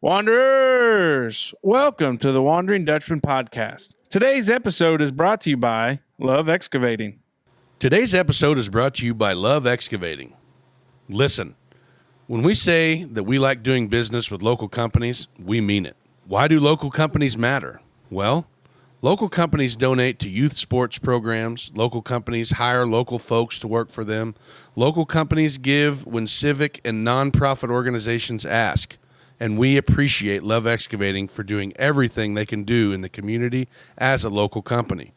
Wanderers, welcome to the Wondering Dutchmen Podcast. Today's episode is brought to you by Love Excavating. Today's episode is brought to you by Love Excavating. Listen, when we say that we like doing business with local companies, we mean it. Why do local companies matter? Well, local companies donate to youth sports programs. Local companies hire local folks to work for them. Local companies give when civic and nonprofit organizations ask. And we appreciate Love Excavating for doing everything they can do in the community as a local company.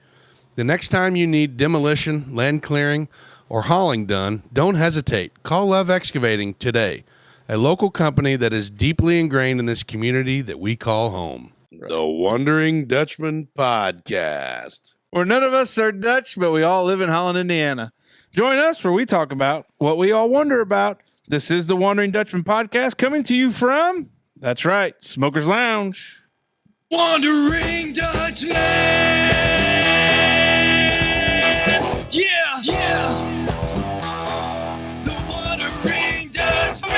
The next time you need demolition, land clearing, or hauling done, don't hesitate. Call Love Excavating today, a local company that is deeply ingrained in this community that we call home. The Wondering Dutchmen Podcast. Where none of us are Dutch, but we all live in Holland, Indiana. Join us where we talk about what we all wonder about. This is the Wondering Dutchmen Podcast coming to you from, that's right, Smoker's Lounge. Wondering Dutchmen! Yeah! The Wondering Dutchmen!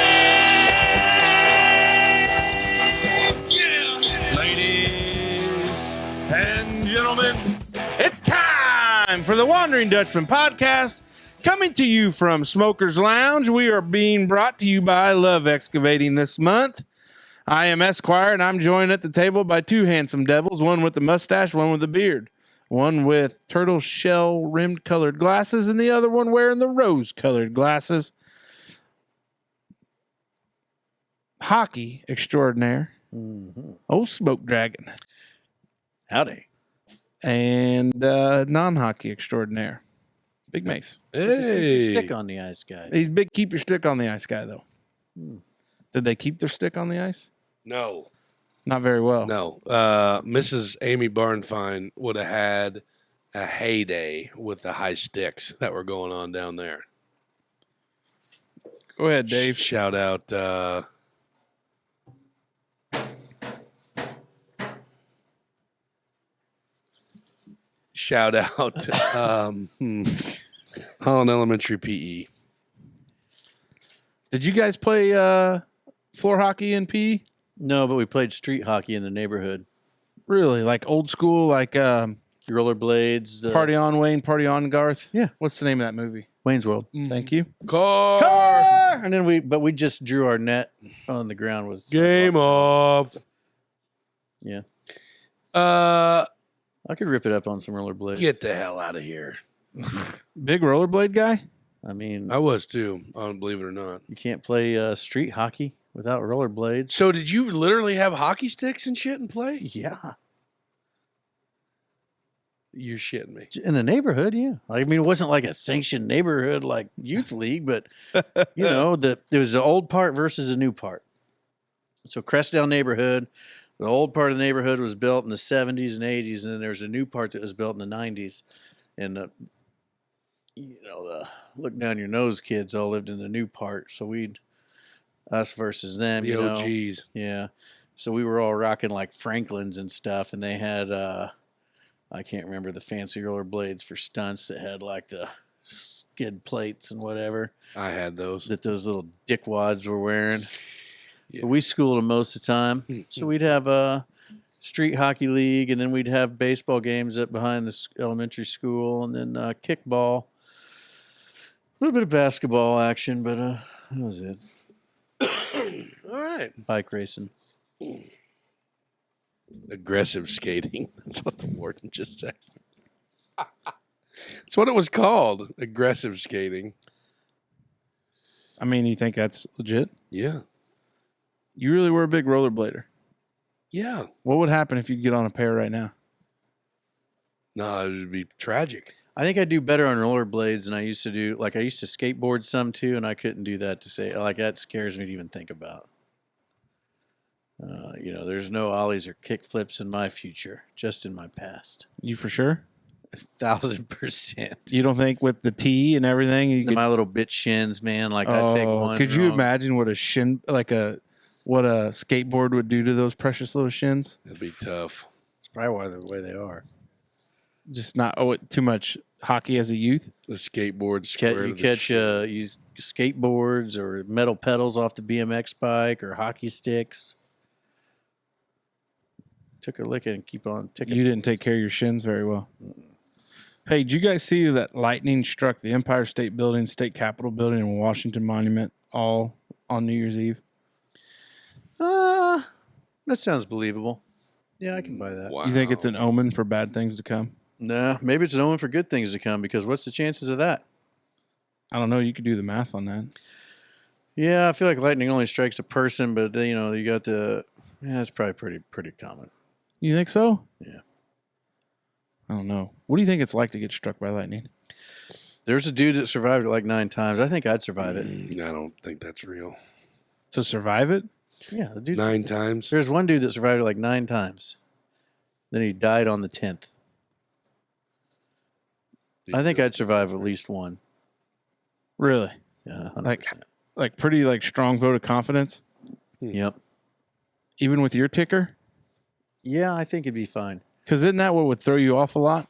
Yeah! Ladies and gentlemen, it's time for the Wondering Dutchmen Podcast. Coming to you from Smoker's Lounge, we are being brought to you by Love Excavating this month. I am Esquire, and I'm joined at the table by two handsome devils, one with a mustache, one with a beard, one with turtle shell rimmed colored glasses, and the other one wearing the rose colored glasses. Hockey extraordinaire, old smoke dragon, Howdy. and non-hockey extraordinaire, Big Mace. Hey. Stick on the ice, guy. He's big keep your stick on the ice guy, though. Did they keep their stick on the ice? No. Not very well. No. Mrs. Amy Barnfine would have had a heyday with the high sticks that were going on down there. Go ahead, Dave. Shout out. Holland Elementary PE. Did you guys play floor hockey in PE? No, but we played street hockey in the neighborhood. Really? Like old school, like Rollerblades. Party on Wayne, Party on Garth? Yeah. What's the name of that movie? Wayne's World. Thank you. Car. And then we just drew our net on the ground with Game off. Yeah. Uh, I could rip it up on some rollerblades. Get the hell out of here. Big rollerblade guy? I mean, I was too. I don't believe it or not. you can't play street hockey without rollerblades. So did you literally have hockey sticks and shit and play? Yeah. You're shitting me. In the neighborhood, yeah. I mean, it wasn't like a sanctioned neighborhood like youth league, but you know, there was the old part versus the new part. So Crestdale neighborhood, the old part of the neighborhood was built in the 70s and 80s, and then there's a new part that was built in the 90s. And the look down your nose kids all lived in the new part. So us versus them, The you know. OGs. Yeah. So we were all rocking like Franklin's and stuff, and they had I can't remember the fancy roller blades for stunts that had like the skid plates and whatever I had those. that those little dickwads were wearing. Yeah. But we schooled them most of the time. So we'd have a street hockey league, and then we'd have baseball games up behind the elementary school, and then kickball. A little bit of basketball action, but that was it. All right. Bike racing. Aggressive skating. That's what the warden just said. That's what it was called. Aggressive skating. I mean, you think that's legit? Yeah. You really were a big rollerblader. Yeah. What would happen if you get on a pair right now? No, it would be tragic. I think I do better on rollerblades than I used to do. Like I used to skateboard some too, and I couldn't do that to say like that scares me to even think about. There's no ollies or kick flips in my future, just in my past. You for sure? 1,000%. You don't think with the T and everything you could... My little bitch shins, man. Like I take one. Could you wrong. imagine what a skateboard would do to those precious little shins? It'd be tough. It's probably why they're the way they are. Just not too much hockey as a youth. The skateboard square. You catch skateboards or metal pedals off the BMX bike or hockey sticks. took a lick and keep on ticking. You didn't take care of your shins very well. Hey, did you guys see that lightning struck the Empire State Building, State Capitol Building, and Washington Monument all on New Year's Eve? That sounds believable. Yeah, I can buy that. Wow. You think it's an omen for bad things to come? Nah, maybe it's an omen for good things to come, because what's the chances of that? I don't know. You could do the math on that. Yeah, I feel like lightning only strikes a person, but then, you got it's probably pretty common. You think so? Yeah. I don't know. What do you think it's like to get struck by lightning? There's a dude that survived it like 9 times. I think I'd survive it. I don't think that's real. To survive it? Yeah, the dude. 9 times. There's one dude that survived it like 9 times. Then he died on the 10th. I think I'd survive at least one. Really? Yeah, 100%. Like pretty like strong vote of confidence? Yep. Even with your ticker? Yeah, I think it'd be fine. Because isn't that what would throw you off a lot?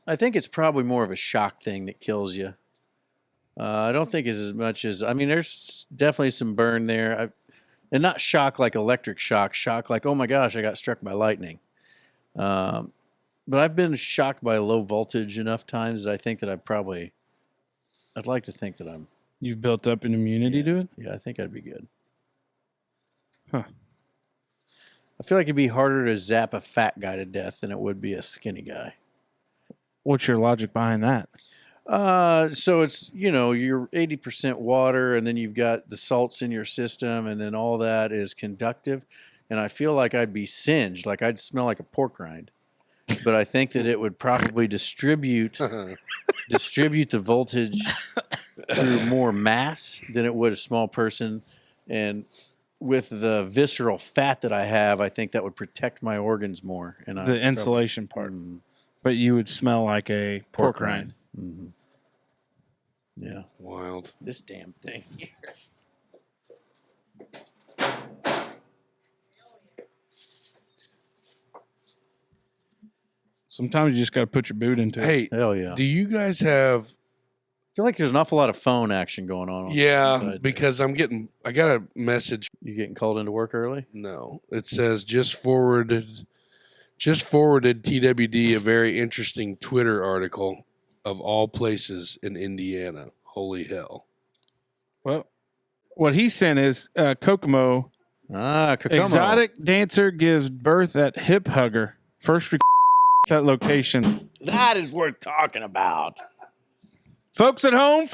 I think it's probably more of a shock thing that kills you. I don't think it's as much as, there's definitely some burn there. And not shock like electric shock, shock like, oh my gosh, I got struck by lightning. But I've been shocked by low voltage enough times that I think that I'd like to think that You've built up an immunity to it? yeah, I think I'd be good. Huh. I feel like it'd be harder to zap a fat guy to death than it would be a skinny guy. What's your logic behind that? So it's, you're 80% water, and then you've got the salts in your system, and then all that is conductive. And I feel like I'd be singed, like I'd smell like a pork rind. But I think that it would probably distribute the voltage through more mass than it would a small person. And with the visceral fat that I have, I think that would protect my organs more. And The insulation part. But you would smell like a pork rind. Mm-hmm. Yeah. Wild. This damn thing here. Sometimes you just got to put your boot into it. Hey, Hell yeah. do you guys have? I feel like there's an awful lot of phone action going on. Yeah, because I got a message. You getting called into work early? No, it says just forwarded TWD a very interesting Twitter article of all places in Indiana. Holy hell. Well, what he sent is Kokomo. Kokomo. Exotic dancer gives birth at hip hugger. First that location. That is worth talking about. Folks at home,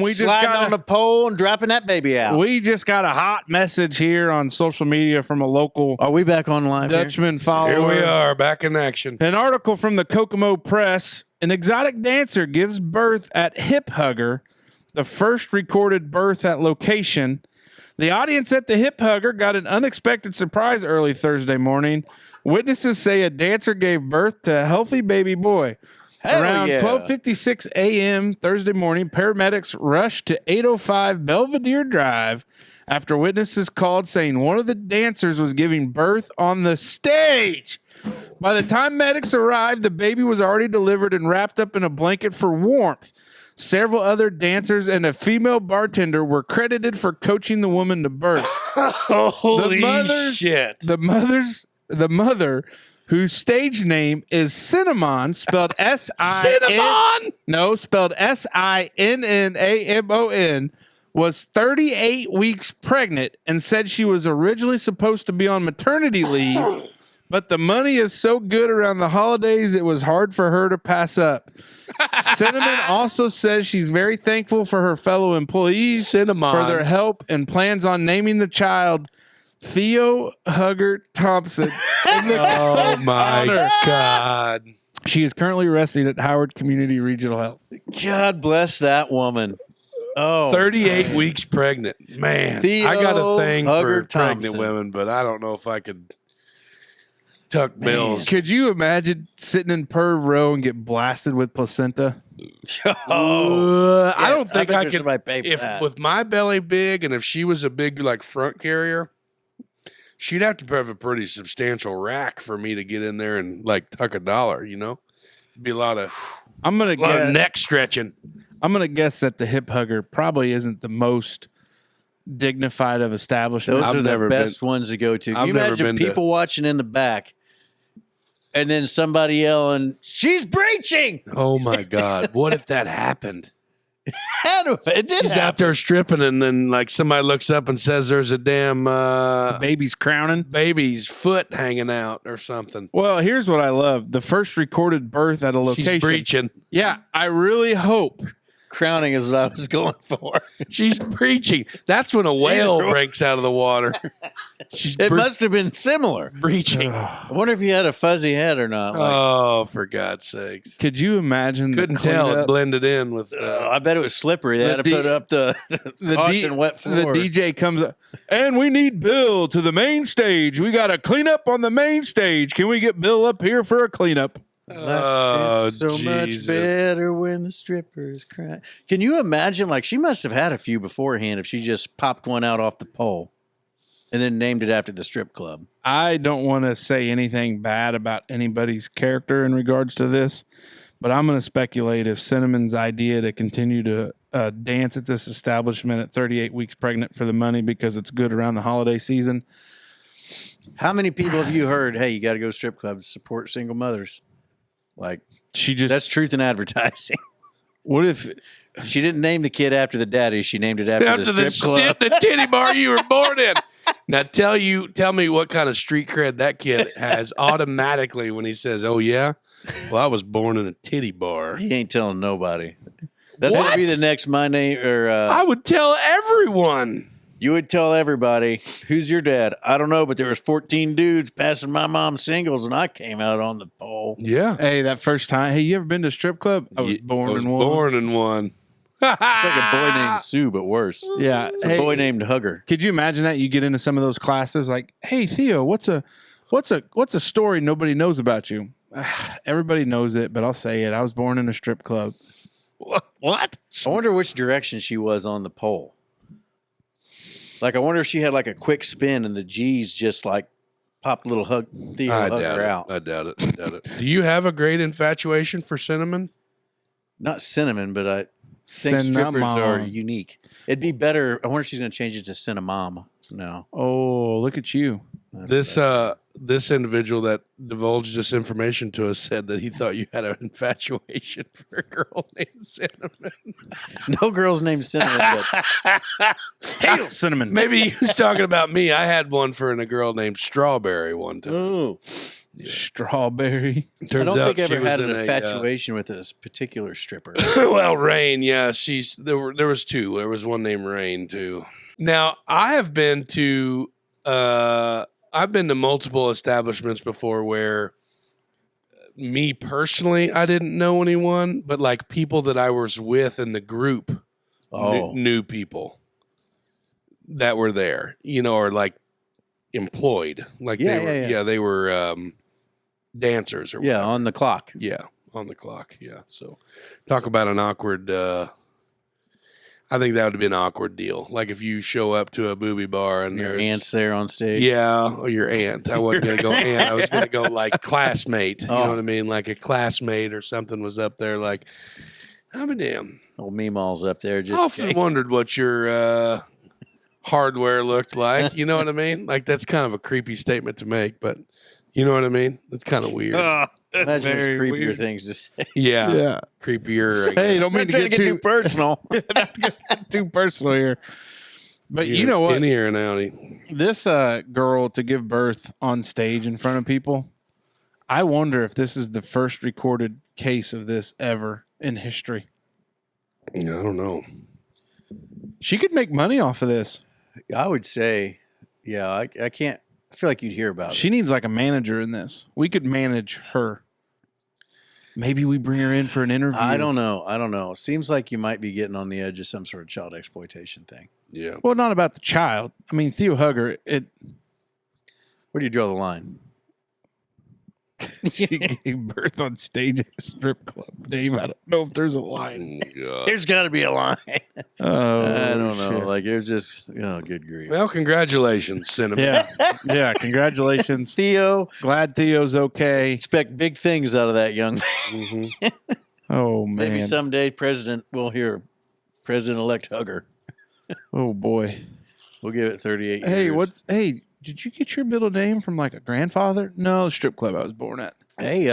we just Sliding got on the pole and dropping that baby out. We just got a hot message here on social media from a local Are we back on live here? Dutchman follower. Here we are, back in action. An article from the Kokomo Press. An exotic dancer gives birth at hip hugger, the first recorded birth at location. The audience at the hip hugger got an unexpected surprise early Thursday morning. Witnesses say a dancer gave birth to a healthy baby boy. Hell Around yeah. 12:56 a.m. Thursday morning, paramedics rushed to 805 Belvedere Drive after witnesses called saying one of the dancers was giving birth on the stage. By the time medics arrived, the baby was already delivered and wrapped up in a blanket for warmth. Several other dancers and a female bartender were credited for coaching the woman to birth. Holy shit. The mother, whose stage name is Cinnamon, spelled Cinnamon? spelled Sinnamon, was 38 weeks pregnant and said she was originally supposed to be on maternity leave, but the money is so good around the holidays it was hard for her to pass up. Cinnamon also says she's very thankful for her fellow employees for their help and plans on naming the child Theo Hugger Thompson. Oh my God. She is currently resting at Howard Community Regional Health. God bless that woman. Oh, 38 weeks pregnant. Man, Theo I got a thing Hugger for pregnant Thompson. women, but I don't know if I could tuck bills. Could you imagine sitting in perv row and get blasted with placenta? I don't think I bet could. somebody pay for If that. with my belly big, and if she was a big like front carrier, she'd have to have a pretty substantial rack for me to get in there and like tuck $1. You know, be a lot of neck stretching. I'm gonna guess that the hip hugger probably isn't the most dignified of establishments. Those I've are the never best ones to go to. Can I've you never imagine been to- people watching in the back and then somebody yelling, "She's breaching!" Oh my God! What if that happened? It did She's happen. out there stripping, and then like somebody looks up and says, "There's a damn Baby's crowning. baby's foot hanging out or something." Well, here's what I love. The first recorded birth at a location. She's breaching. Yeah, I really hope. Crowning is what I was going for. She's breaching. That's when a whale breaks out of the water. She's It must have been similar. breaching. I wonder if he had a fuzzy head or not. Like, Oh, for God's sakes! Could you imagine? Couldn't tell. It cleanup? blended in with. I bet it was slippery. They The had to D- put up the caution wet floor. The DJ comes up, and we need Bill to the main stage. We got to clean up on the main stage. Can we get Bill up here for a cleanup? Oh, It's so much Jesus. better when the strippers cry. Can you imagine? Like, she must have had a few beforehand if she just popped one out off the pole and then named it after the strip club. I don't want to say anything bad about anybody's character in regards to this, but I'm going to speculate if Cinnamon's idea to continue to dance at this establishment at 38 weeks pregnant for the money because it's good around the holiday season. How many people have you heard, "Hey, you got to go to strip clubs to support single mothers"? Like, She just, that's truth in advertising. what if, She didn't name the kid after the daddy. She named it after the strip club. the titty bar you were born in. Now tell me what kind of street cred that kid has automatically when he says, "Oh yeah, well I was born in a titty bar." He ain't telling nobody. That's going What? to be the next my name. Or I would tell everyone. you would tell everybody, "Who's your dad?" "I don't know, but there was 14 dudes passing my mom singles, and I came out on the pole." Yeah, hey, that first time, hey, you ever been to a strip club? I was born in one. Born in one. It's like a boy named Sue, but worse. Yeah. It's a boy named Hugger. Could you imagine that? You get into some of those classes like, "Hey Theo, what's a story nobody knows about you?" Everybody knows it, but I'll say it. I was born in a strip club. What? I wonder which direction she was on the pole. Like, I wonder if she had like a quick spin and the G's just like popped a little Theo I Hugger doubt it. out. I doubt it. Do you have a great infatuation for cinnamon? Not cinnamon, but I think strippers are unique. It'd be better. I wonder if she's going to change it to cinnamon. No. Oh, look at you. This individual that divulged this information to us said that he thought you had an infatuation for a girl named Cinnamon. No girl's named Cinnamon, but Hail cinnamon. Maybe he was talking about me. I had one for a girl named Strawberry one time. ooh, Strawberry. Turns I don't think I out she ever was had an in infatuation with this particular stripper. well, Rain, yeah, there was two. There was one named Rain too. Now I have been to multiple establishments before where me personally I didn't know anyone, but like people that I was with in the group knew people that were there, or like employed, like they were dancers or Yeah, whatever. on the clock. Yeah, on the clock. Yeah. So talk about an awkward I think that would be an awkward deal. Like if you show up to a booby bar and Your there's aunt's there on stage. yeah, or your aunt. I wasn't gonna go aunt. I was gonna go like classmate. You know what I mean? Like a classmate or something was up there. Like, I'm a damn. Old Meemaw's up there. Just Often wondered what your hardware looked like. You know what I mean? Like that's kind of a creepy statement to make, but you know what I mean? It's kind of weird. imagine there's Very creepier weird. things to say. Yeah, creepier. I Hey, guess. don't mean to get too personal. too personal here. But you know what? In here and outie. This girl to give birth on stage in front of people, I wonder if this is the first recorded case of this ever in history. Yeah, I don't know. She could make money off of this. I would say, yeah, I can't. I feel like you'd hear about She needs like a manager in this. We could manage her. Maybe we bring her in for an interview. it. I don't know. Seems like you might be getting on the edge of some sort of child exploitation thing. Yeah. Well, not about the child. I mean, Theo Hugger, Where do you draw the line? she gave birth on stage at a strip club. Dave, I don't know if there's a line. Oh, God. There's got to be a line. Oh, I don't know. shit. Like there's just, good grief. Well, congratulations, Cinnamon. Yeah. Yeah. Congratulations. Theo, Glad Theo's okay. expect big things out of that young man. Mm-hmm. Oh, man. Maybe someday we'll hear President-elect Hugger. Oh, boy. We'll give it 38 Hey, years. did you get your middle name from like a grandfather? No, strip club I was born at. Hey,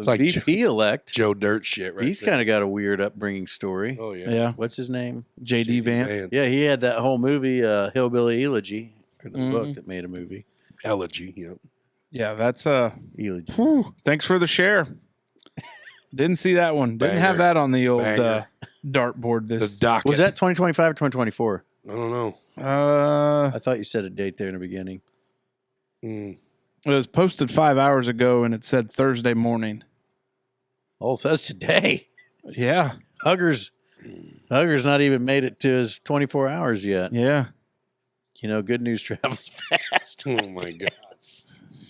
like VP elect. Joe Dirt shit, right? He's kind of got a weird upbringing story. Oh yeah. Yeah. What's his name? JD Vance. Yeah, he had that whole movie, Hillbilly Elegy, or the book that made a movie. Elegy. Yep. Yeah, that's Elegy. thanks for the share. Didn't see that one. Didn't Banger. have that on the old Banger. dartboard. The This docket. Was that 2025 or 2024? I don't know. I thought you said a date there in the beginning. Mm. it was posted 5 hours ago, and it said Thursday morning. Oh, it says today. Yeah, Hugger's not even made it to his 24 hours yet. yeah. You know, good news travels fast. Oh my god.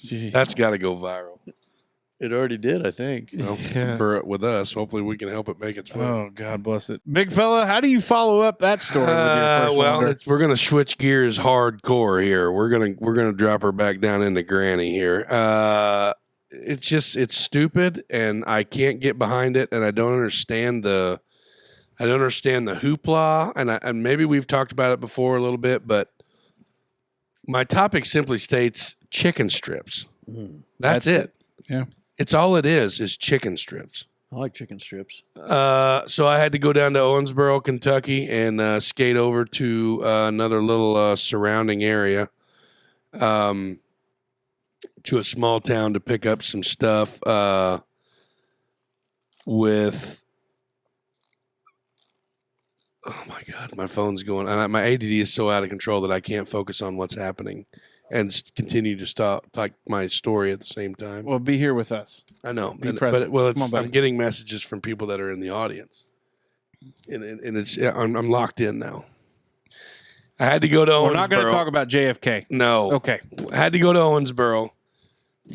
Gee. That's got to go viral. It already did, I think. You know, Yeah. with us. Hopefully, we can help it make its way. Oh, God bless it, big fella. How do you follow up that story with your first wonder? We're gonna switch gears hardcore here. We're gonna drop her back down into granny here. It's stupid, and I can't get behind it, and I don't understand the hoopla, and maybe we've talked about it before a little bit, but my topic simply states chicken strips. That's it. Yeah. It's all it is chicken strips. I like chicken strips. So I had to go down to Owensboro, Kentucky, and skate over to another little surrounding area, to a small town to pick up some stuff with. Oh my God, my phone's going. My ADD is so out of control that I can't focus on what's happening and continue to stop like my story at the same time. Well, be here with us. I know, Be present. but Come on, buddy. I'm getting messages from people that are in the audience, and I'm locked in now. I had to go to Owensboro. We're not going to talk about JFK. No, Okay. I had to go to Owensboro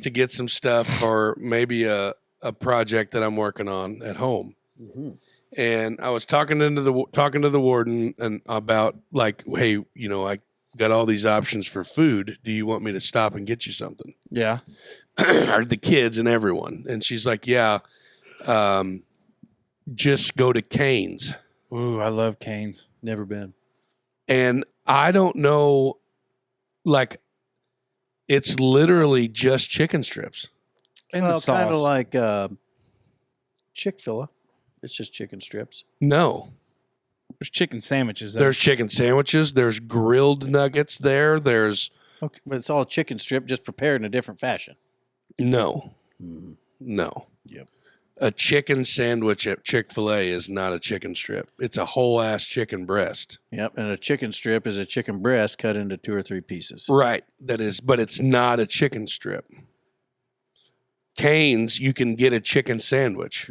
to get some stuff for maybe a project that I'm working on at home. And I was talking to the warden and about like, hey, you know, I got all these options for food. Do you want me to stop and get you something? Yeah. Or the kids and everyone. And she's like, yeah, just go to Cane's. Ooh, I love Cane's. Never been. And I don't know, like, it's literally just chicken strips. And Well, the sauce. kind of like Chick-fil-A. It's just chicken strips. No. There's chicken sandwiches. There's chicken sandwiches. There's grilled nuggets there. There's Okay, but it's all chicken strip, just prepared in a different fashion. no. Yep. A chicken sandwich at Chick-fil-A is not a chicken strip. It's a whole ass chicken breast. Yep, and a chicken strip is a chicken breast cut into 2 or 3 pieces. Right. That is, but it's not a chicken strip. Cane's, you can get a chicken sandwich,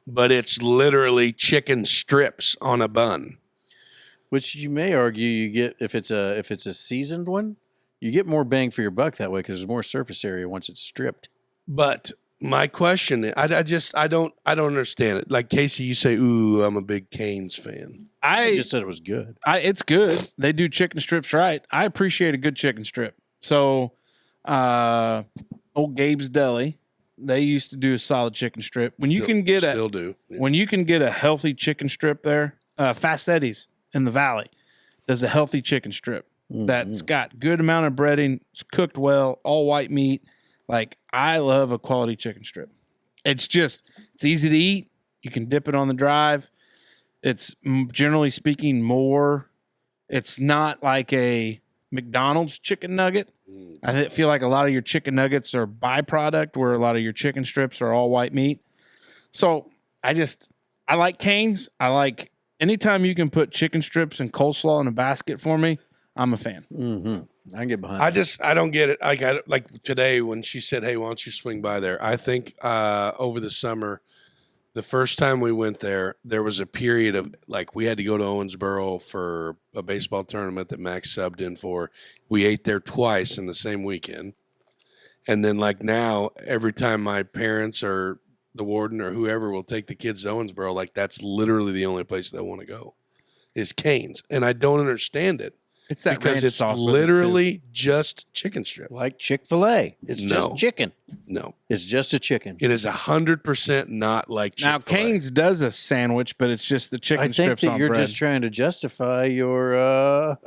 but it's literally chicken strips on a bun. Which you may argue you get if it's a seasoned one, you get more bang for your buck that way because there's more surface area once it's stripped. But my question, I don't understand it. Like Casey, you say, "Ooh, I'm a big Cane's fan." I just said it was good. It's good. They do chicken strips right. I appreciate a good chicken strip. So, old Gabe's Deli, they used to do a solid chicken strip. When you can get still do. Yeah. when you can get a healthy chicken strip there, Fast Eddie's in the Valley does a healthy chicken strip that's got good amount of breading, it's cooked well, all white meat. Like, I love a quality chicken strip. It's easy to eat. You can dip it on the drive. It's generally speaking more. It's not like a McDonald's chicken nugget. I feel like a lot of your chicken nuggets are byproduct where a lot of your chicken strips are all white meat. So I like Cane's. I like anytime you can put chicken strips and coleslaw in a basket for me, I'm a fan. I can get behind that. I don't get it. Like today when she said, "Hey, why don't you swing by there?" I think over the summer, the first time we went there, there was a period of like we had to go to Owensboro for a baseball tournament that Max subbed in for. We ate there twice in the same weekend, and then like now, every time my parents or the warden or whoever will take the kids to Owensboro, like that's literally the only place they want to go is Cane's, and I don't understand it. It's that Because ranch it's sauce with it, too. literally just chicken strip. Like Chick-fil-A. It's No. just chicken. No, It's just a chicken. it is 100% not like Now Chick-fil-A. Cane's does a sandwich, but it's just the chicken I think strips that on you're bread. just trying to justify your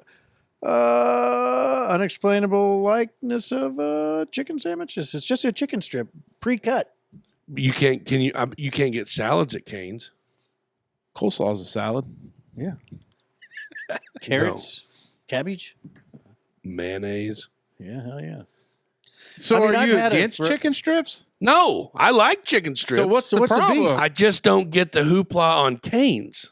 Unexplainable likeness of chicken sandwiches. It's just a chicken strip, pre-cut. You can't get salads at Cane's. Coleslaw's a salad. Yeah. Carrots, cabbage. Mayonnaise. Yeah, hell yeah. So I mean, are I've you had it against for- chicken strips? No, I like chicken strips. So what's the what's the problem? beef? I just don't get the hoopla on Cane's.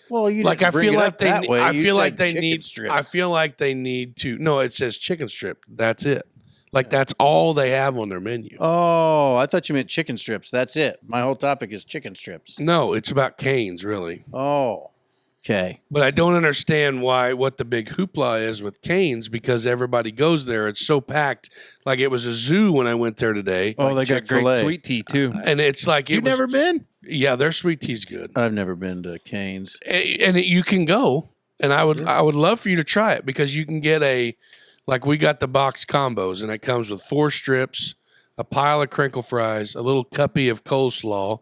Well, you Like didn't I bring feel it like up they that way. I You feel like said they chicken need strips. I feel like they need to. No, it says chicken strip. That's it. Like that's all they have on their menu. Oh, I thought you meant chicken strips. That's it. My whole topic is chicken strips. No, it's about Cane's really. Oh, okay. But I don't understand what the big hoopla is with Cane's because everybody goes there. It's so packed. Like it was a zoo when I went there today. Oh, Like they got great Chick-fil-A. sweet tea too. And it's like You've never been? Yeah, their sweet tea's good. I've never been to Cane's. You can go, and I would love for you to try it because you can get we got the box combos, and it comes with 4 strips, a pile of crinkle fries, a little cuppy of coleslaw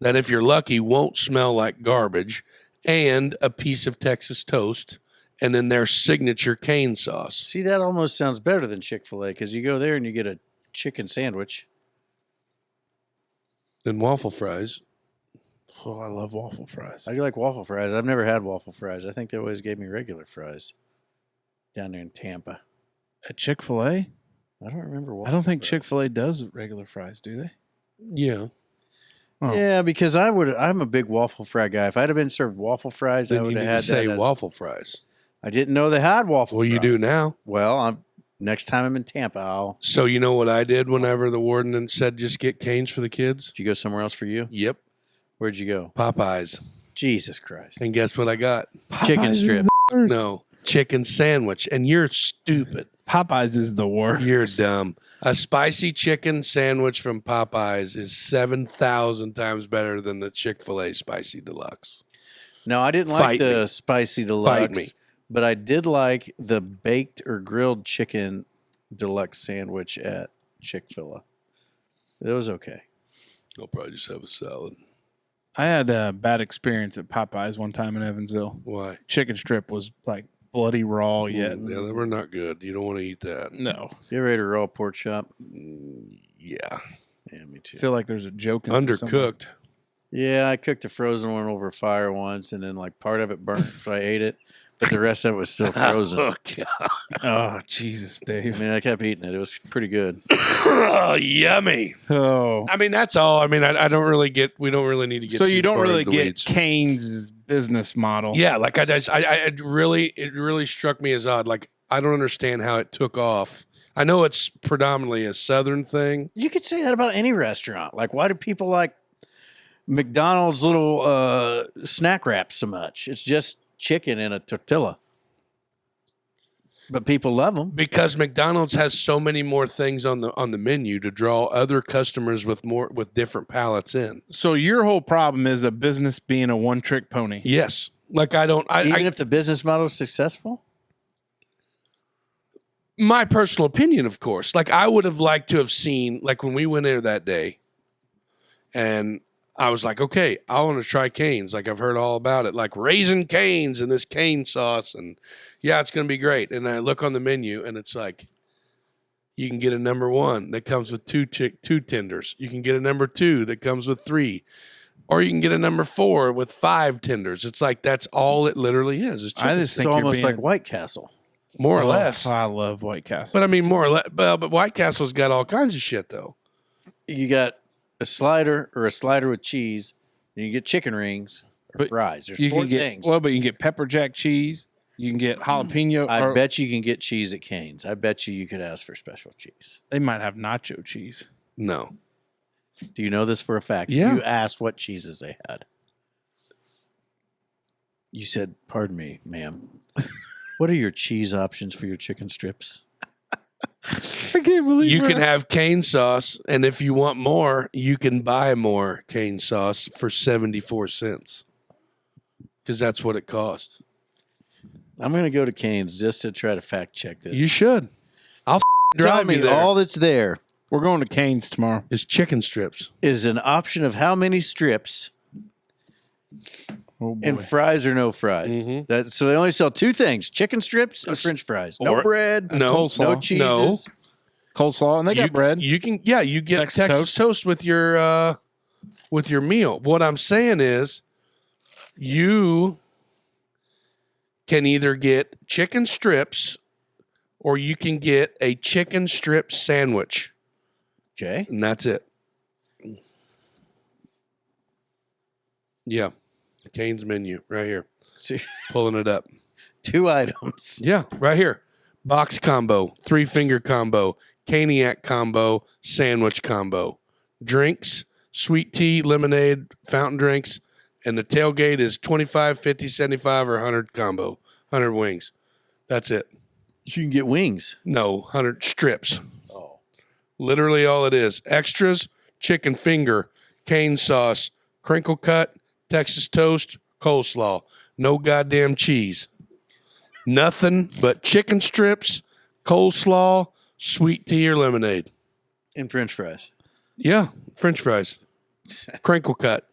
that, if you're lucky, won't smell like garbage, and a piece of Texas toast, and then their signature cane sauce. See, that almost sounds better than Chick-fil-A because you go there and you get a chicken sandwich. And waffle fries. Oh, I love waffle fries. I do like waffle fries. I've never had waffle fries. I think they always gave me regular fries down there in Tampa. At Chick-fil-A? I don't remember waffle I don't think fries. Chick-fil-A does regular fries, do they? Yeah. Oh. Yeah, because I'm a big waffle fry guy. If I'd have been served waffle fries, I Then would you have need had to say that. waffle fries. I didn't know they had waffle Well, fries. you do now. Well, next time I'm in Tampa, I'll. So you know what I did whenever the warden said just get Cane's for the kids? Did you go somewhere else for you? Yep. Where'd you go? Popeyes. Jesus Christ. And guess what I got? Chicken Popeyes strip. is the worst. No, chicken sandwich. And you're stupid. Popeyes is the worst. You're dumb. A spicy chicken sandwich from Popeyes is 7,000 times better than the Chick-fil-A Spicy Deluxe. No, I didn't like Fight the me. spicy deluxe. Fight me. But I did like the baked or grilled chicken deluxe sandwich at Chick-fil-A. It was okay. I'll probably just have a salad. I had a bad experience at Popeyes one time in Evansville. Why? Chicken strip was like bloody raw yet. Yeah, they were not good. You don't want to eat that. No. You ever ate a raw pork chop? Yeah. Yeah, me too. I feel like there's a joke in there somewhere. Undercooked. Yeah, I cooked a frozen one over fire once, and then like part of it burnt, so I ate it, but the rest of it was still frozen. Oh, God. Oh, Jesus, I Dave. mean, I kept eating it. It was pretty good. Oh, yummy. Oh. I mean, that's all. I mean, I don't really get, we don't really need to get So too you don't far really into the get weeds. Cane's business model. Yeah, like it really struck me as odd. Like, I don't understand how it took off. I know it's predominantly a Southern thing. You could say that about any restaurant. Like, why do people like McDonald's little snack wraps so much? It's just chicken in a tortilla. But people love them. Because McDonald's has so many more things on the menu to draw other customers with different palates in. So your whole problem is a business being a one-trick pony. Yes, like Even if the business model is successful? my personal opinion, of course. Like I would have liked to have seen, like when we went there that day, and I was like, okay, I want to try Cane's. Like I've heard all about it, like Raisin Cane's and this cane sauce, and yeah, it's going to be great. And I look on the menu, and it's like, you can get a number 1 that comes with two tenders. You can get a number 2 that comes with 3, or you can get a number 4 with 5 tenders. It's like that's all it literally is. It's I chicken. just think So you're almost being like White Castle. More or less. I love White Castle. But I mean, more or less. But White Castle's got all kinds of shit, though. You got a slider or a slider with cheese, and you get chicken rings or But fries. There's you 4 can get things. but you can get pepper jack cheese. You can get jalapeno. I or bet you can get cheese at Cane's. I bet you could ask for special cheese. they might have nacho cheese. No. Do you know this for a fact? Yeah. You asked what cheeses they had. You said, pardon me, ma'am. What are your cheese options for your chicken strips? I can't believe You can have cane sauce, and if you want more, you can buy more cane sauce for 74 cents. Because that's what it costs. I'm going to go to Cane's just to try to fact check this. You should. I'll Tell drive me you there. all that's there We're going to Cane's tomorrow. It's chicken strips. is an option of how many strips Oh, boy. And fries or no fries. Mhm. So they only sell two things: chicken strips and French fries. No Or- bread, No, coleslaw. no cheeses. No. Coleslaw, and they got bread. You can, you get Texas Texas toast with your meal. What I'm saying is, you can either get chicken strips, or you can get a chicken strip sandwich, Okay. and that's it. Yeah, Kane's menu right here. See, Pulling it up. 2 items. Yeah, right here. Box combo, 3-finger combo, Caniac combo, sandwich combo. Drinks, sweet tea, lemonade, fountain drinks, and the tailgate is 25, 50, 75, or 100 combo. 100 wings. That's it. You can get wings. No, 100 strips. Oh. Literally all it is. Extras, chicken finger, cane sauce, crinkle cut, Texas toast, coleslaw. No goddamn cheese. Nothing but chicken strips, coleslaw, sweet tea or lemonade. And French fries. Yeah, French fries. Crinkle cut.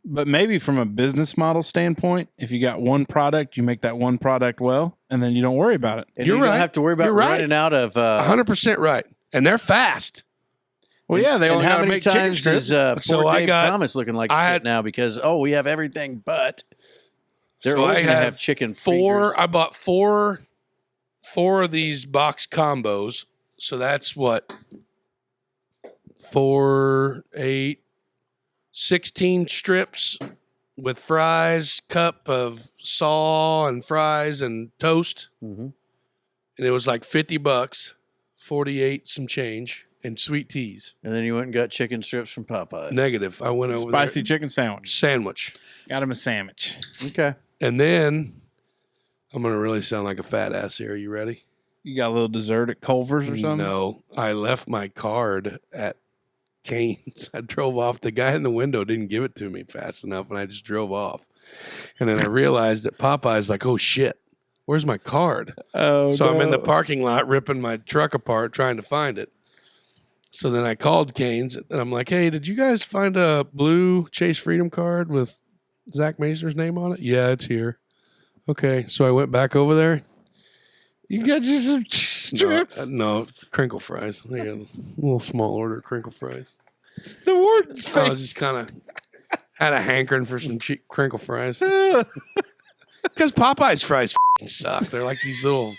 But maybe from a business model standpoint, if you got one product, you make that one product well, and then you don't worry about it. And You're you right. don't have to worry about You're right. running out of 100% right. And they're fast. Well, yeah, they and only how got to many make chicken times strips. is So poor I Dave got- Thomas looking like I shit had- now because we have everything but they're So always I going to have have chicken Four. fingers. I bought four of these box combos. So that's what? 4, 8, 16 strips with fries, cup of saw and fries and toast. Mhm. And it was like $50, 48 some change, and sweet teas. And then you went and got chicken strips from Popeye. Negative. I went over Spicy there. chicken sandwich. Sandwich. Got him a sandwich. Okay. And then I'm going to really sound like a fat ass here. Are you ready? You got a little dessert at Culver's or something? No, I left my card at Cane's. I drove off. The guy in the window didn't give it to me fast enough, and I just drove off. And then I realized that Popeye's like, oh, shit, where's my card? Oh, So I'm in the parking lot ripping my truck apart trying to find it. So then I called Cane's, and I'm like, hey, did you guys find a blue Chase Freedom card with Zach Mason's name on it? Yeah, it's here. Okay, so I went back over there. You got you some strips. No, crinkle fries. I got a little small order of crinkle fries. The warden's I was face. just kind of had a hankering for some cheap crinkle fries. Because Popeye's fries f***ing suck. They're like these little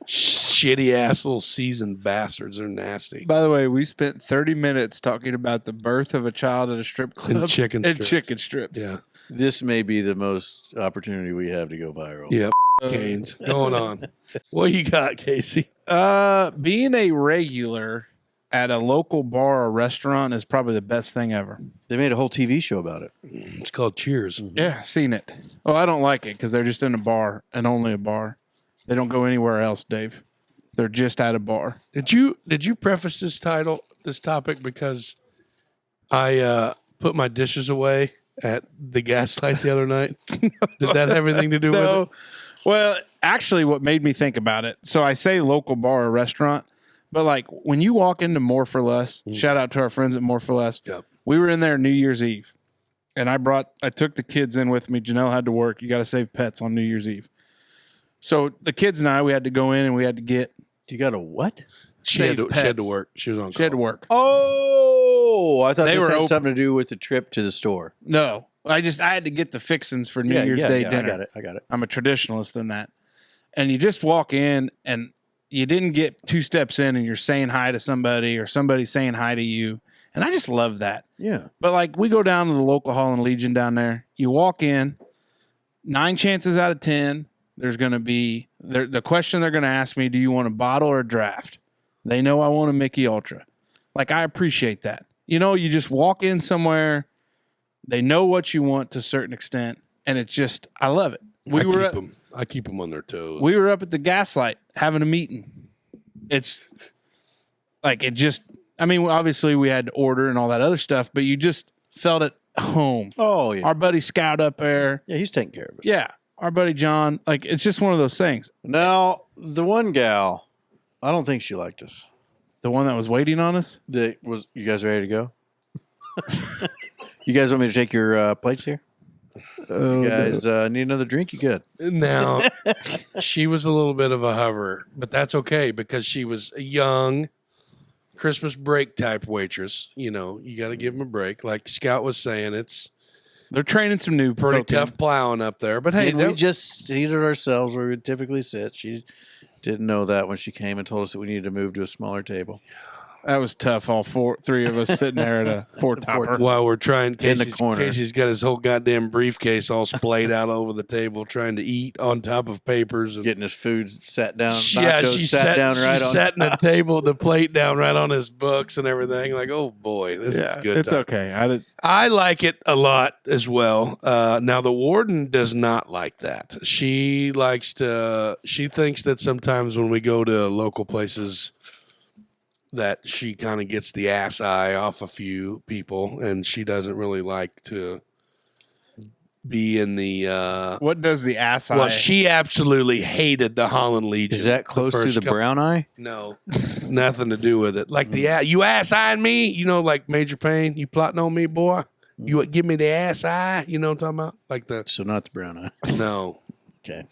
shitty ass little seasoned bastards. They're nasty. By the way, we spent 30 minutes talking about the birth of a child at a strip club And chicken and strips. chicken strips. Yeah. This may be the most opportunity we have to go viral. Yeah. Canes. Going on. What you got, Casey? Being a regular at a local bar or restaurant is probably the best thing ever. They made a whole TV show about it. It's called Cheers. Yeah, seen it. Oh, I don't like it because they're just in a bar and only a bar. They don't go anywhere else, Dave. They're just at a bar. Did you preface this topic because I put my dishes away at the Gaslight the other night? Did that have anything to do with it? Well, actually, what made me think about it, so I say local bar or restaurant, but like when you walk into More for Less, shout out to our friends at More for Less. Yep. We were in there New Year's Eve, and I took the kids in with me. Janelle had to work. You got to save pets on New Year's Eve. So the kids and I, we had to go in and we had to get You got a what? She had save to pets. work. She was on She had to call. work. Oh, I thought They this were had open. something to do with the trip to the store. No, I had to get the fixins for New Year's Day dinner. I got it. I'm a traditionalist in that. And you just walk in and you didn't get 2 steps in and you're saying hi to somebody or somebody saying hi to you. And I just love that. Yeah. But like we go down to the local Hall and Legion down there. You walk in, 9 chances out of 10, there's going to be the question they're going to ask me, do you want a bottle or a draft? They know I want a Mickey Ultra. Like I appreciate that. You know, you just walk in somewhere, they know what you want to a certain extent, and it's just I love it. I keep them on their toes. We were up at the Gaslight having a meeting. It's like it just I mean, obviously we had to order and all that other stuff, but you just felt at home. Oh, yeah. Our buddy Scout up there. Yeah, he's taking care of us. Yeah. Our buddy John. Like it's just one of those things. Now, the one gal, I don't think she liked us. The one that was waiting on us. You guys ready to go? You guys want me to take your plates here? You guys need another drink? You good? Now, she was a little bit of a hover, but that's okay because she was a young Christmas break type waitress. You know, you got to give them a break. Like Scout was saying, They're training some new pretty protein. tough plowing up there. But hey, We just seated ourselves where we would typically sit. She didn't know that when she came and told us that we needed to move to a smaller table. That was tough. Three of us sitting there at a four topper. while we're trying, In the corner. Casey's got his whole goddamn briefcase all splayed out over the table, trying to eat on top of papers. And, Getting his food sat down. yeah, Nachos she sat down right she's on setting top. the table, the plate down right on his books and everything. Like, oh boy, this is good. It's time. okay. I like it a lot as well. Now the warden does not like that. She thinks that sometimes when we go to local places that she kind of gets the ass eye off a few people, and she doesn't really like to be in the What does the ass eye? well, she absolutely hated the Holland Legion. Is that close to first the couple- brown eye? No, nothing to do with it. Like you ass eyeing me, you know, like Major Payne, you plotting on me, boy. You give me the ass eye, you know what I'm talking about? Like the So not the brown eye. no. Okay.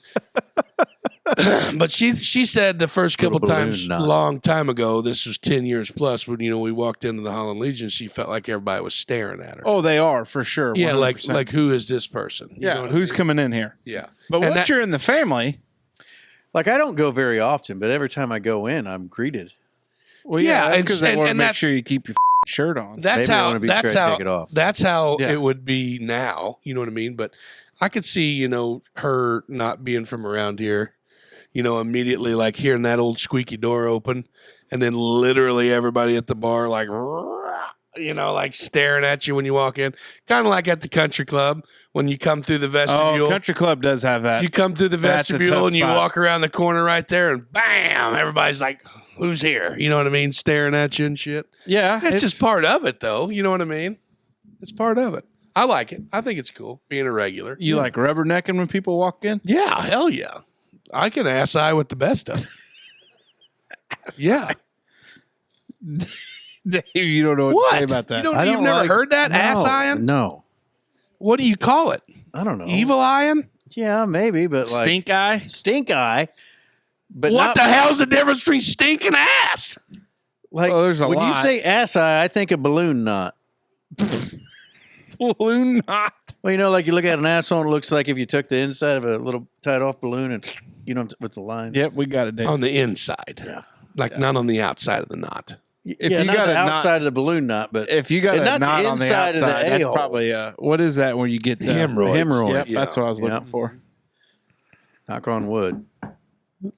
But she said the first couple Little balloon times, knot. long time ago, this was 10 years plus, when we walked into the Holland Legion, she felt like everybody was staring at her. Oh, they are for sure. yeah, 100%. like who is this person? You know yeah, what I who's mean? coming in here? Yeah, But And once you're in the family, Like I don't go very often, but every time I go in, I'm greeted. well, Yeah, that's and- because they and- want to and make that's- sure you keep your shirt on. that's Maybe I how. wanna be That's sure I how. take it off. That's how Yeah. it would be now. You know what I mean? But I could see, her not being from around here. Immediately like hearing that old squeaky door open, and then literally everybody at the bar like, like staring at you when you walk in. Kind of like at the country club when you come through the vestibule. Oh, Country Club does have that. You come through the That's a vestibule tough and you spot. walk around the corner right there, and bam, everybody's like, "Who's here?" You know what I mean? Staring at you and shit. Yeah, It's just part of it, though. You know what I mean? It's part of it. I like it. I think it's cool being a regular. You like rubbernecking when people walk in? Yeah, hell yeah. I can ass eye with the best of them. Yeah. Dave, you don't know what, to say about that. You've never heard that? Ass eyeing? No. What do you call it? I don't know. Evil eyeing? Yeah, maybe, but like Stink eye? stink eye. But What not, the hell's the difference between stink and ass? Like Oh, there's a when you lot. say ass eye, I think of balloon knot. Balloon knot. Well, like you look at an asshole, and it looks like if you took the inside of a little tied off balloon and with the line. Yep, we got it, Dave. On the inside. Yeah. Like not on the outside of the knot. If yeah, you not got the a knot- outside of the balloon knot, but If you got And a not the knot on the inside of the outside, that's a-hole. probably what is that where you get the Hemorrhoids. hemorrhoids. Yep, that's what I was looking Yep. for. knock on wood.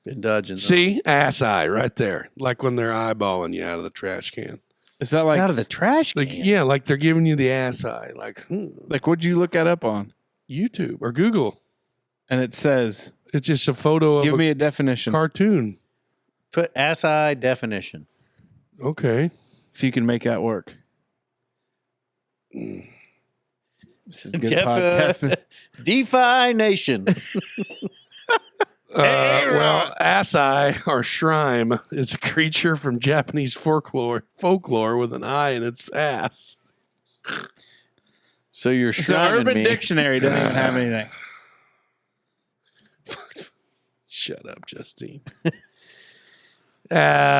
Been dodging. those. See? Ass eye right there. Like when they're eyeballing you out of the trash can. Is that like out of the trash can. Like, yeah, like they're giving you the ass eye. Like like what'd you look that up on? YouTube or Google. And it says, It's just a photo of give a me a definition. cartoon. Put ass eye definition. Okay. If you can make that work. This is good podcasting. DeFi Nation. Well, ass eye or shrime is a creature from Japanese folklore with an eye in its ass. So you're So shriming Urban me. Dictionary doesn't even have anything. Shut up, Justine.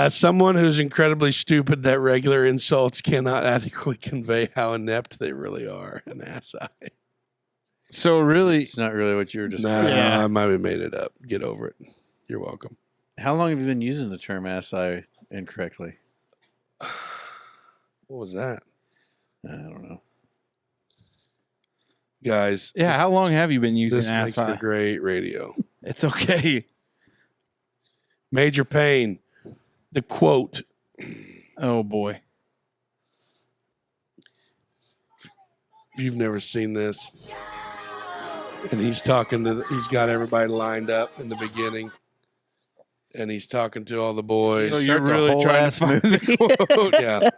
Someone who's incredibly stupid that regular insults cannot adequately convey how inept they really are. An ass eye. So really, It's not really what you were just. No, Yeah. I might have made it up. Get over it. You're welcome. How long have you been using the term ass eye incorrectly? What was that? I don't know. Guys, yeah, how long have you been using this ass makes for eye? great radio. It's okay. Major Payne, the quote. Oh boy. If you've never seen this, and he's got everybody lined up in the beginning, and he's talking to all the boys. So you're Start the really whole trying to ass find movie. the quote. Yeah,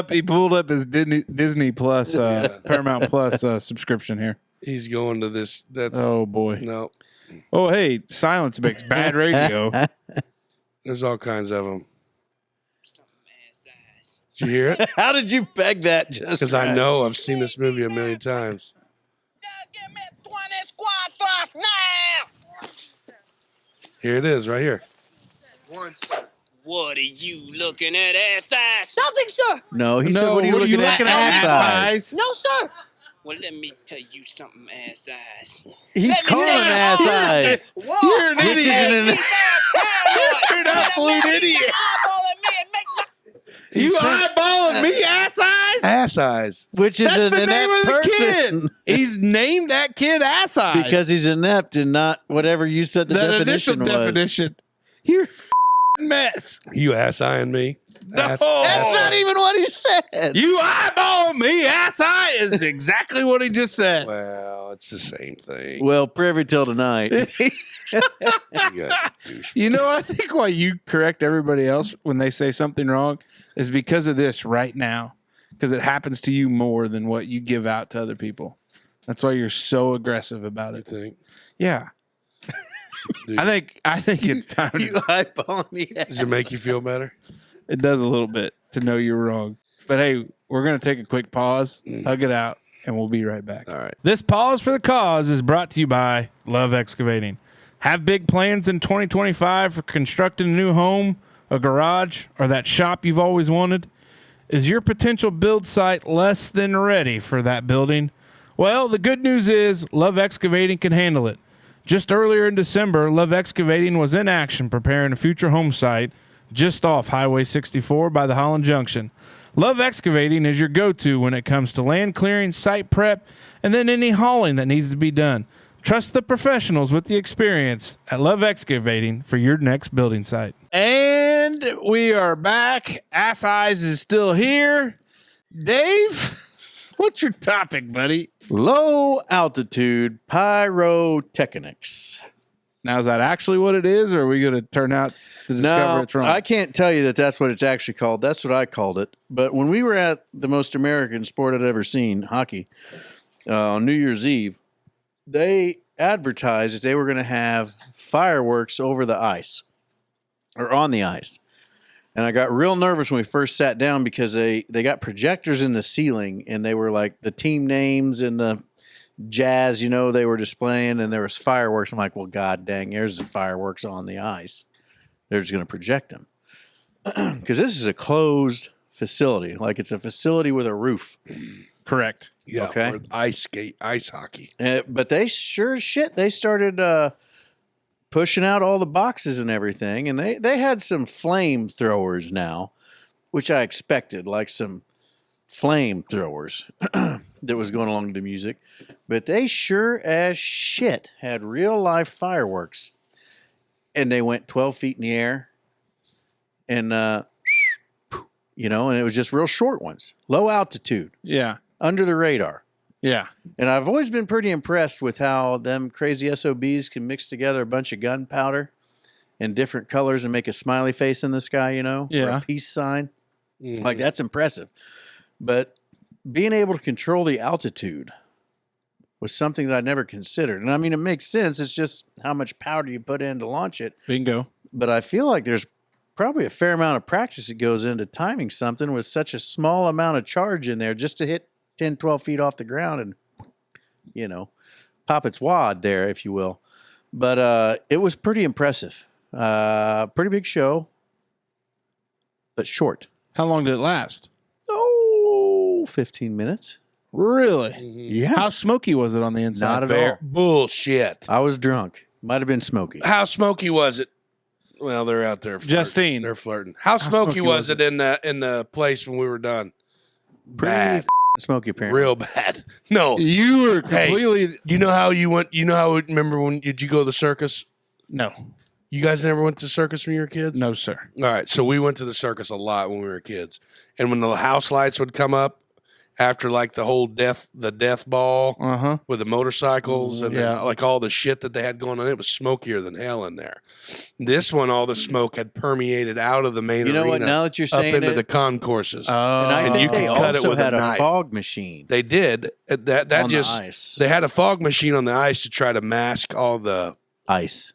He pulled up his Disney Plus, Paramount Plus subscription here. he's going to this. That's Oh boy. no. Oh hey, silence makes bad radio. There's all kinds of them. Did you hear it? How did you peg that? Just Because I know I've seen this movie a million times. Give me 20 squad thrusts now! Here it is, right here. What are you looking at, ass? Nothing, sir. No, he said, what are you looking at? ass Eyes. No, sir. Well, let me tell you something, ass. He's calling him ass eyes. You're an Which idiot. is You're an absolute idiot. You eyeballing me, ass eyes? Ass eyes. Which is That's an the name inept of the person. kid. He's named that kid ass eyes. Because he's inept and not whatever you said the that initial definition was. definition. You're a mess. You ass eyeing me? Ass- That's not even what he said. You eyeballing me, ass eye is exactly what he just said. Well, it's the same thing. Well, privy till tonight. You got douche. You know, I think why you correct everybody else when they say something wrong is because of this right now. Because it happens to you more than what you give out to other people. That's why you're so aggressive about You it. think? Yeah. Dude, I think it's time You to, eyeball me. does it make you feel better? it does a little bit to know you're wrong. But hey, we're going to take a quick pause, hug it out, and we'll be right back. All right. This pause for the cause is brought to you by Love Excavating. Have big plans in 2025 for constructing a new home, a garage, or that shop you've always wanted? Is your potential build site less than ready for that building? Well, the good news is Love Excavating can handle it. Just earlier in December, Love Excavating was in action preparing a future home site just off Highway 64 by the Holland Junction. Love Excavating is your go-to when it comes to land clearing, site prep, and then any hauling that needs to be done. Trust the professionals with the experience at Love Excavating for your next building site. And we are back. Ass Eyes is still here. Dave, what's your topic, buddy? Low altitude pyrotechnics. Now, is that actually what it is, or are we going to turn out to discover it's wrong? I can't tell you that that's what it's actually called. That's what I called it. But when we were at the most American sport I'd ever seen, hockey, on New Year's Eve, they advertised that they were going to have fireworks over the ice or on the ice. And I got real nervous when we first sat down because they got projectors in the ceiling and they were like the team names and the jazz, you know, they were displaying and there was fireworks. I'm like, well, God dang, there's the fireworks on the ice. They're just going to project them. Because this is a closed facility. Like it's a facility with a roof. Correct. Yeah. Okay. Or ice hockey. But they sure as shit, they started pushing out all the boxes and everything. And they had some flamethrowers now, which I expected, like some flamethrowers that was going along with the music. But they sure as shit had real life fireworks. And they went 12 feet in the air. And, you know, and it was just real short ones, low altitude, Yeah. under the radar. Yeah. And I've always been pretty impressed with how them crazy SOBs can mix together a bunch of gunpowder in different colors and make a smiley face in the sky, you know, or Yeah. a peace sign. Mhm. Like that's impressive. But being able to control the altitude was something that I never considered. And I mean, it makes sense. It's just how much powder you put in to launch it. Bingo. But I feel like there's probably a fair amount of practice that goes into timing something with such a small amount of charge in there just to hit 10, 12 feet off the ground and, you know, pop its wad there, if you will. But it was pretty impressive. Pretty big show, but short. How long did it last? Oh, 15 minutes. Really? Yeah. How smoky was it on the inside? Not at Bear. all. Bullshit. I was drunk. Might have been smoky. How smoky was it? Well, they're out there flirting. Justine. They're flirting. How smoky was it in the place when we were done? Bad. Smoky, apparently. Real bad. No. You were Hey. completely You know how you went? You know how? Remember when did you go to the circus? no, You guys never went to circus when you were kids? no, sir. All right. So we went to the circus a lot when we were kids, and when the house lights would come up after like the whole death ball Uh huh. with the motorcycles and Yeah. like all the shit that they had going on, it was smokier than hell in there. This one, all the smoke had permeated out of the main You know arena what? Now that you're up saying into it, the concourses. and I and think you they can cut it also with a had a knife. fog machine They did that. on just the ice. they had a fog machine on the ice to try to mask all the Ice.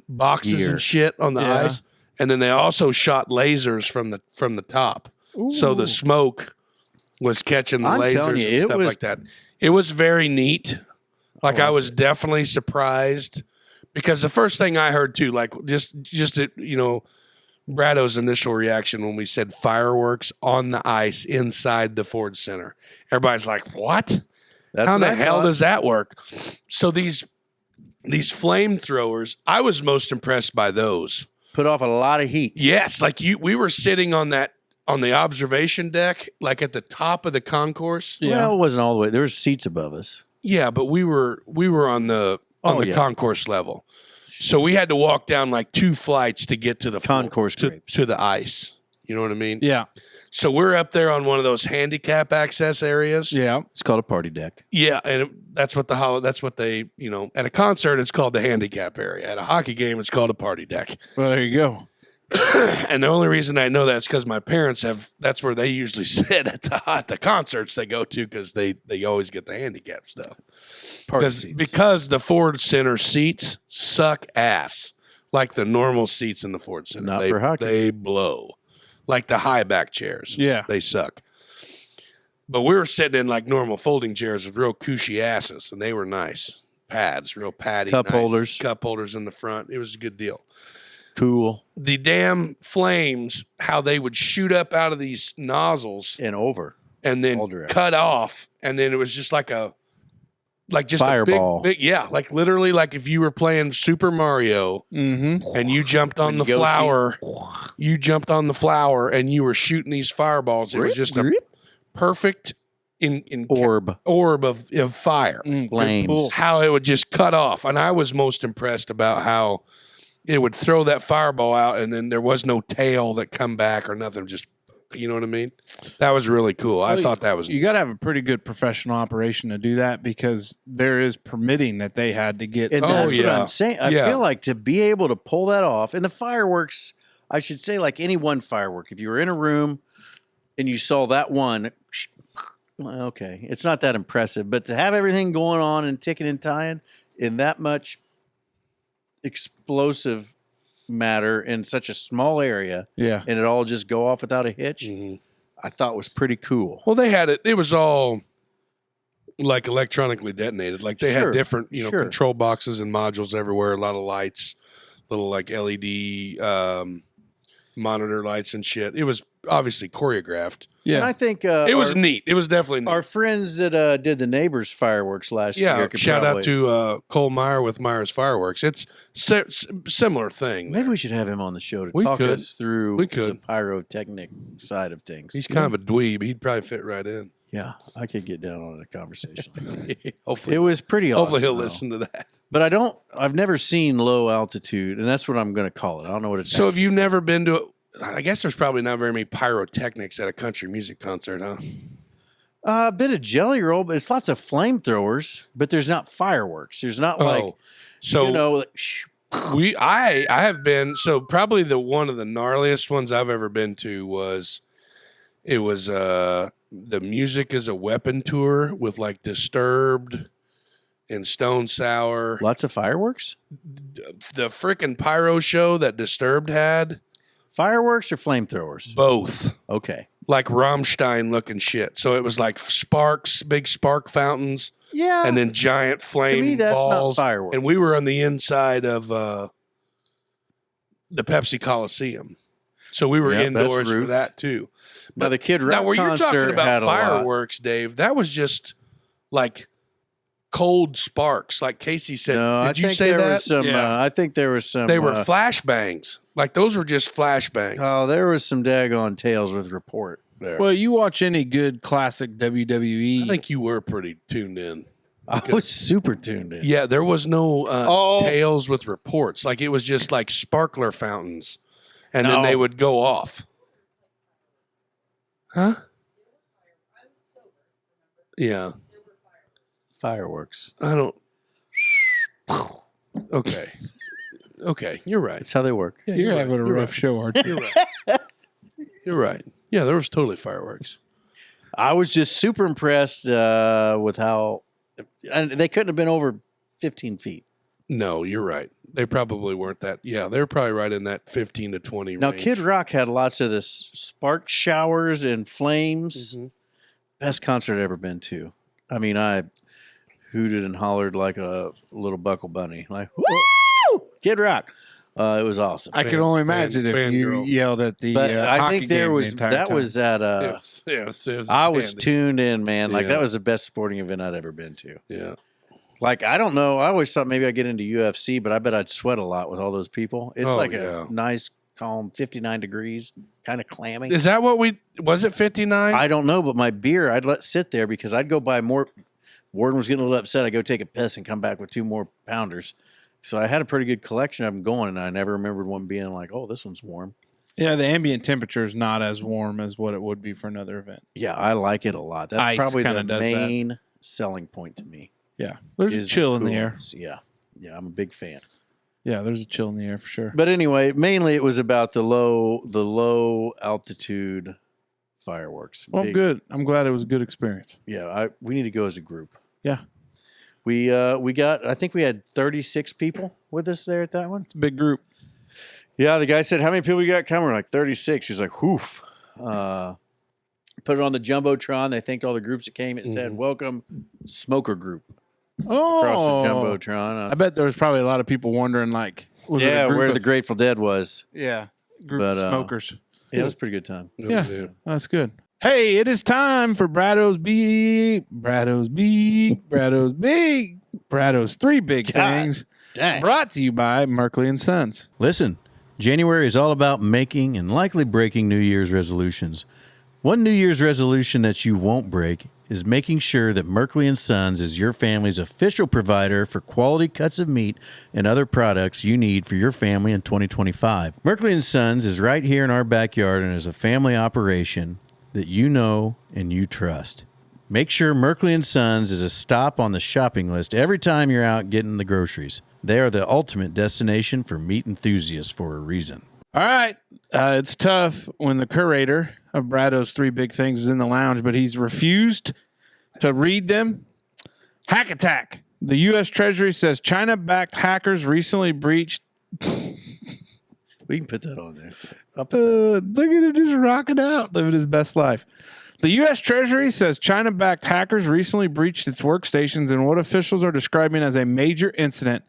boxes Gear. and shit on the Yeah. ice, and then they also shot lasers from the top, so the smoke was catching the I'm telling lasers you, and it stuff was- like that. It was very neat. Like I liked was definitely surprised because the first thing I heard too, like just Brado's initial reaction when we said fireworks on the ice inside the Ford Center. Everybody's like, "What? That's How what the I hell thought. does that work?" So these flamethrowers, I was most impressed by those. Put off a lot of heat. Yes, like we were sitting on the observation deck, like at the top of the concourse. Well, it wasn't all the way. There was seats above us. Yeah, but we were on the Yeah. concourse level. So we had to walk down like 2 flights to get to the Concourse grapes. to the ice. You know what I mean? Yeah. So we're up there on one of those handicap access areas. Yeah. It's called a party deck. Yeah, and that's what they, at a concert it's called the handicap area. At a hockey game it's called a party deck. Well, there you go. And the only reason I know that is because my parents that's where they usually sit at the concerts they go to because they always get the handicap stuff. Party seats. Because the Ford Center seats suck ass. Like the normal seats in the Ford Center. Not for hockey. They blow. Like the high back chairs. Yeah. They suck. But we were sitting in like normal folding chairs with real cushy asses, and they were nice. Pads, real paddy. Cup nice holders. Cup holders in the front. It was a good deal. Cool. The damn flames, how they would shoot up out of these nozzles And over. and then All direction. cut off, and then it was just like a Fireball. big, like literally like if you were playing Super Mario Mm-hmm. and you jumped on the Yoshi. flower, and you were shooting these fireballs. It was just a perfect Orb. of fire. Flames. How it would just cut off, and I was most impressed about how it would throw that fireball out, and then there was no tail that come back or nothing. Just, you know what I mean? That was really cool. I thought that was. You got to have a pretty good professional operation to do that because there is permitting that they had to get. And Oh, that's what yeah. I'm saying. I Yeah. feel like to be able to pull that off, and the fireworks, I should say, like any one firework, if you were in a room and you saw that one, well, okay, it's not that impressive. But to have everything going on and ticking and tying in that much explosive matter in such a small area, Yeah. and it all just go off without a hitch, Mhm. I thought was pretty cool. Well, they had it. It was all like electronically detonated. Like they Sure, had different, sure. control boxes and modules everywhere. A lot of lights, little like LED monitor lights and shit. It was obviously choreographed. And I think It was neat. It was definitely neat. our friends that did the neighbors fireworks last year. Yeah, could shout probably- out to Cole Meyer with Meyer's Fireworks. It's similar thing. Maybe we should have him on the show to We talk could. us through We the could. pyrotechnic side of things. He's kind of a dweeb. He'd probably fit right in. Yeah, I could get down on a conversation. hopefully, It was pretty awesome. hopefully he'll though. listen to that. But I've never seen low altitude, and that's what I'm going to call it. I don't know what it's. So have you never been to? I guess there's probably not very many pyrotechnics at a country music concert, huh? A bit of jelly roll, but it's lots of flamethrowers. But there's not fireworks. There's not like so like, I have been, so probably one of the gnarliest ones I've ever been to was the Music is a Weapon tour with like Disturbed and Stone Sour. lots of fireworks. The freaking pyro show that Disturbed had, Fireworks or flamethrowers? both Okay. like Rammstein looking shit. So it was like sparks, big spark fountains, Yeah. and then giant flame to me, that's balls. not fireworks. And we were on the inside of the Pepsi Coliseum. So we were Yep, that's indoors for roofed. that too. now the Kid Rock Now, were you concert talking had about a lot. fireworks, Dave? That was just like cold sparks, like Casey said. No, Did I you think say there that? was some. Yeah. I think there was some. They were flashbangs. Like those were just flashbangs. Oh, there was some daggone tales with report there. Well, you watch any good classic WWE. I think you were pretty tuned in. I was super tuned in. Yeah, there was no Oh. tales with reports. Like it was just like sparkler fountains, and then No. they would go off. Huh? Yeah, Fireworks. I don't. Okay. Okay, you're right. That's how they work. Yeah, you're right. having a You're rough right. show, aren't you? You're right. You're right. Yeah, there was totally fireworks. I was just super impressed with how and they couldn't have been over 15 feet. No, you're right. They probably weren't that. Yeah, they were probably right in that 15 to 20 Now, range. Kid Rock had lots of this spark showers and flames. Mhm. Best concert I've ever been to. I mean, I hooted and hollered like a little buckle bunny. Like, woo! Kid Rock. It was awesome. I can only imagine if you fangirl. yelled at the But I hockey think there game the was entire that time. was at Yes. I was tuned in, man. Like Yeah. that was the best sporting event I'd ever been to. Yeah. Like I don't know. I always thought maybe I'd get into UFC, but I bet I'd sweat a lot with all those people. It's Oh, like yeah. a nice, calm, 59 degrees, kind of clammy. Is that what was it 59? I don't know, but my beer I'd let sit there because I'd go buy more. Warden was getting a little upset. I'd go take a piss and come back with 2 more pounders. So I had a pretty good collection of them going, and I never remembered one being like, oh, this one's warm. Yeah, the ambient temperature is not as warm as what it would be for another event. Yeah, I like it a lot. That's Ice probably kinda the does that. main selling point to me. Yeah, there's a is chill in the air. coolness. Yeah. Yeah, I'm a big fan. Yeah, there's a chill in the air for sure. But anyway, mainly it was about the low altitude fireworks. Well, Big- good. I'm glad it was a good experience. Yeah, we need to go as a group. Yeah. We got I think we had 36 people with us there at that one. It's a big group. Yeah, the guy said, "How many people you got coming?" We're like 36. He's like, "Whoof." Put it on the jumbotron. They thanked all the groups that came. It said, "Welcome, smoker group." Oh, Across the jumbotron. I bet there was probably a lot of people wondering, like, was it a yeah, group where of- the Grateful Dead was. group But, of smokers. Yeah, it was a pretty good time. Yeah. That's good. Hey, it is time for Brado's three big God things. Dang. Brought to you by Merkley and Sons. Listen, January is all about making and likely breaking New Year's resolutions. One New Year's resolution that you won't break is making sure that Merkley & Sons is your family's official provider for quality cuts of meat and other products you need for your family in 2025. Merkley & Sons is right here in our backyard and is a family operation that you know and you trust. Make sure Merkley & Sons is a stop on the shopping list every time you're out getting the groceries. They are the ultimate destination for meat enthusiasts for a reason. All right. It's tough when the curator of Brado's three big things is in the lounge, but he's refused to read them. Hack attack. The U.S. Treasury says China-backed hackers recently breached. We can put that on there. Look at him just rocking out, living his best life. The U.S. Treasury says China-backed hackers recently breached its workstations in what officials are describing as a major incident.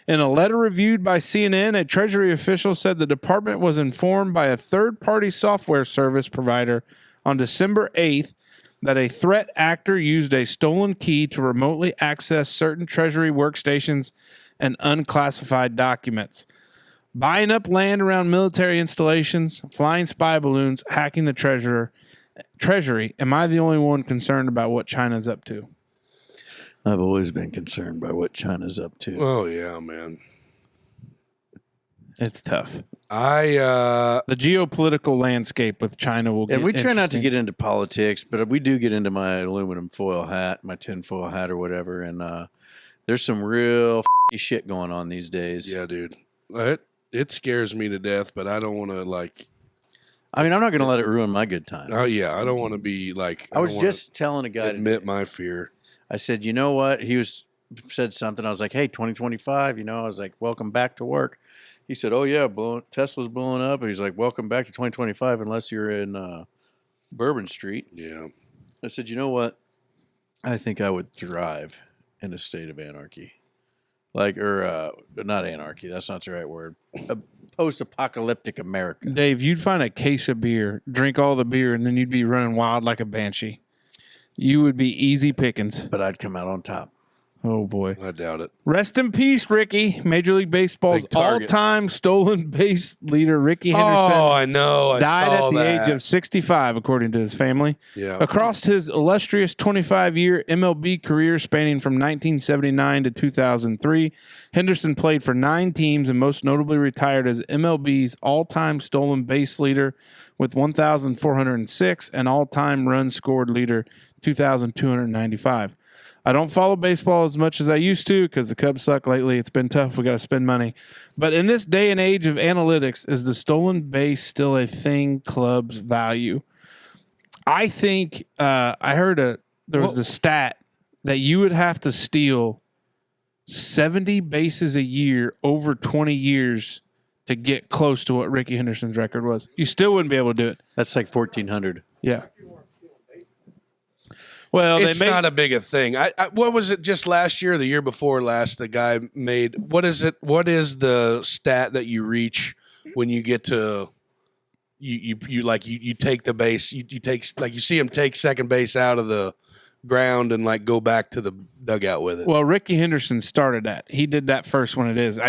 In a letter reviewed by CNN, a Treasury official said the department was informed by a third-party software service provider on December 8th that a threat actor used a stolen key to remotely access certain Treasury workstations and unclassified documents. Buying up land around military installations, flying spy balloons, hacking the Treasury. Am I the only one concerned about what China's up to? I've always been concerned by what China's up to. Oh yeah, man. It's tough. I The geopolitical landscape with China will get And we try not to interesting. get into politics, but we do get into my aluminum foil hat, my tin foil hat or whatever. And there's some real shit going on these days. yeah, dude. It scares me to death, but I don't want to like. I mean, I'm not going to let it ruin my good time. Oh yeah, I don't want to be like. I was don't wanna just telling a guy admit today, my fear. I said, you know what? Said something. I was like, hey, 2025, I was like, welcome back to work. He said, oh, yeah, Tesla's blowing up. And he's like, welcome back to 2025 unless you're in Bourbon Street. Yeah. I said, you know what? I think I would thrive in a state of anarchy. Not anarchy. That's not the right word. A post-apocalyptic America. Dave, you'd find a case of beer, drink all the beer, and then you'd be running wild like a banshee. You would be easy pickings. But I'd come out on top. Oh, boy. I doubt it. Rest in peace, Ricky. Major League Baseball's Big target. all-time stolen base leader, Ricky Henderson, Oh, I know. I died saw at the that. age of 65, according to his family. Yeah. Across his illustrious 25-year MLB career spanning from 1979 to 2003, Henderson played for 9 teams and most notably retired as MLB's all-time stolen base leader with 1,406 and all-time runs scored leader, 2,295. I don't follow baseball as much as I used to because the Cubs suck lately. It's been tough. We got to spend money. But in this day and age of analytics, is the stolen base still a thing clubs value? I think I heard there was a stat that you would have to steal 70 bases a year over 20 years to get close to what Ricky Henderson's record was. You still wouldn't be able to do it. That's like 1,400. Yeah. Well, it's not a big a thing. What was it just last year or the year before last? The guy made, what is it? What is the stat that you reach when you get to, you take the base, you take, like you see him take second base out of the ground and like go back to the dugout with it. Well, Ricky Henderson started that. He did that first when it is.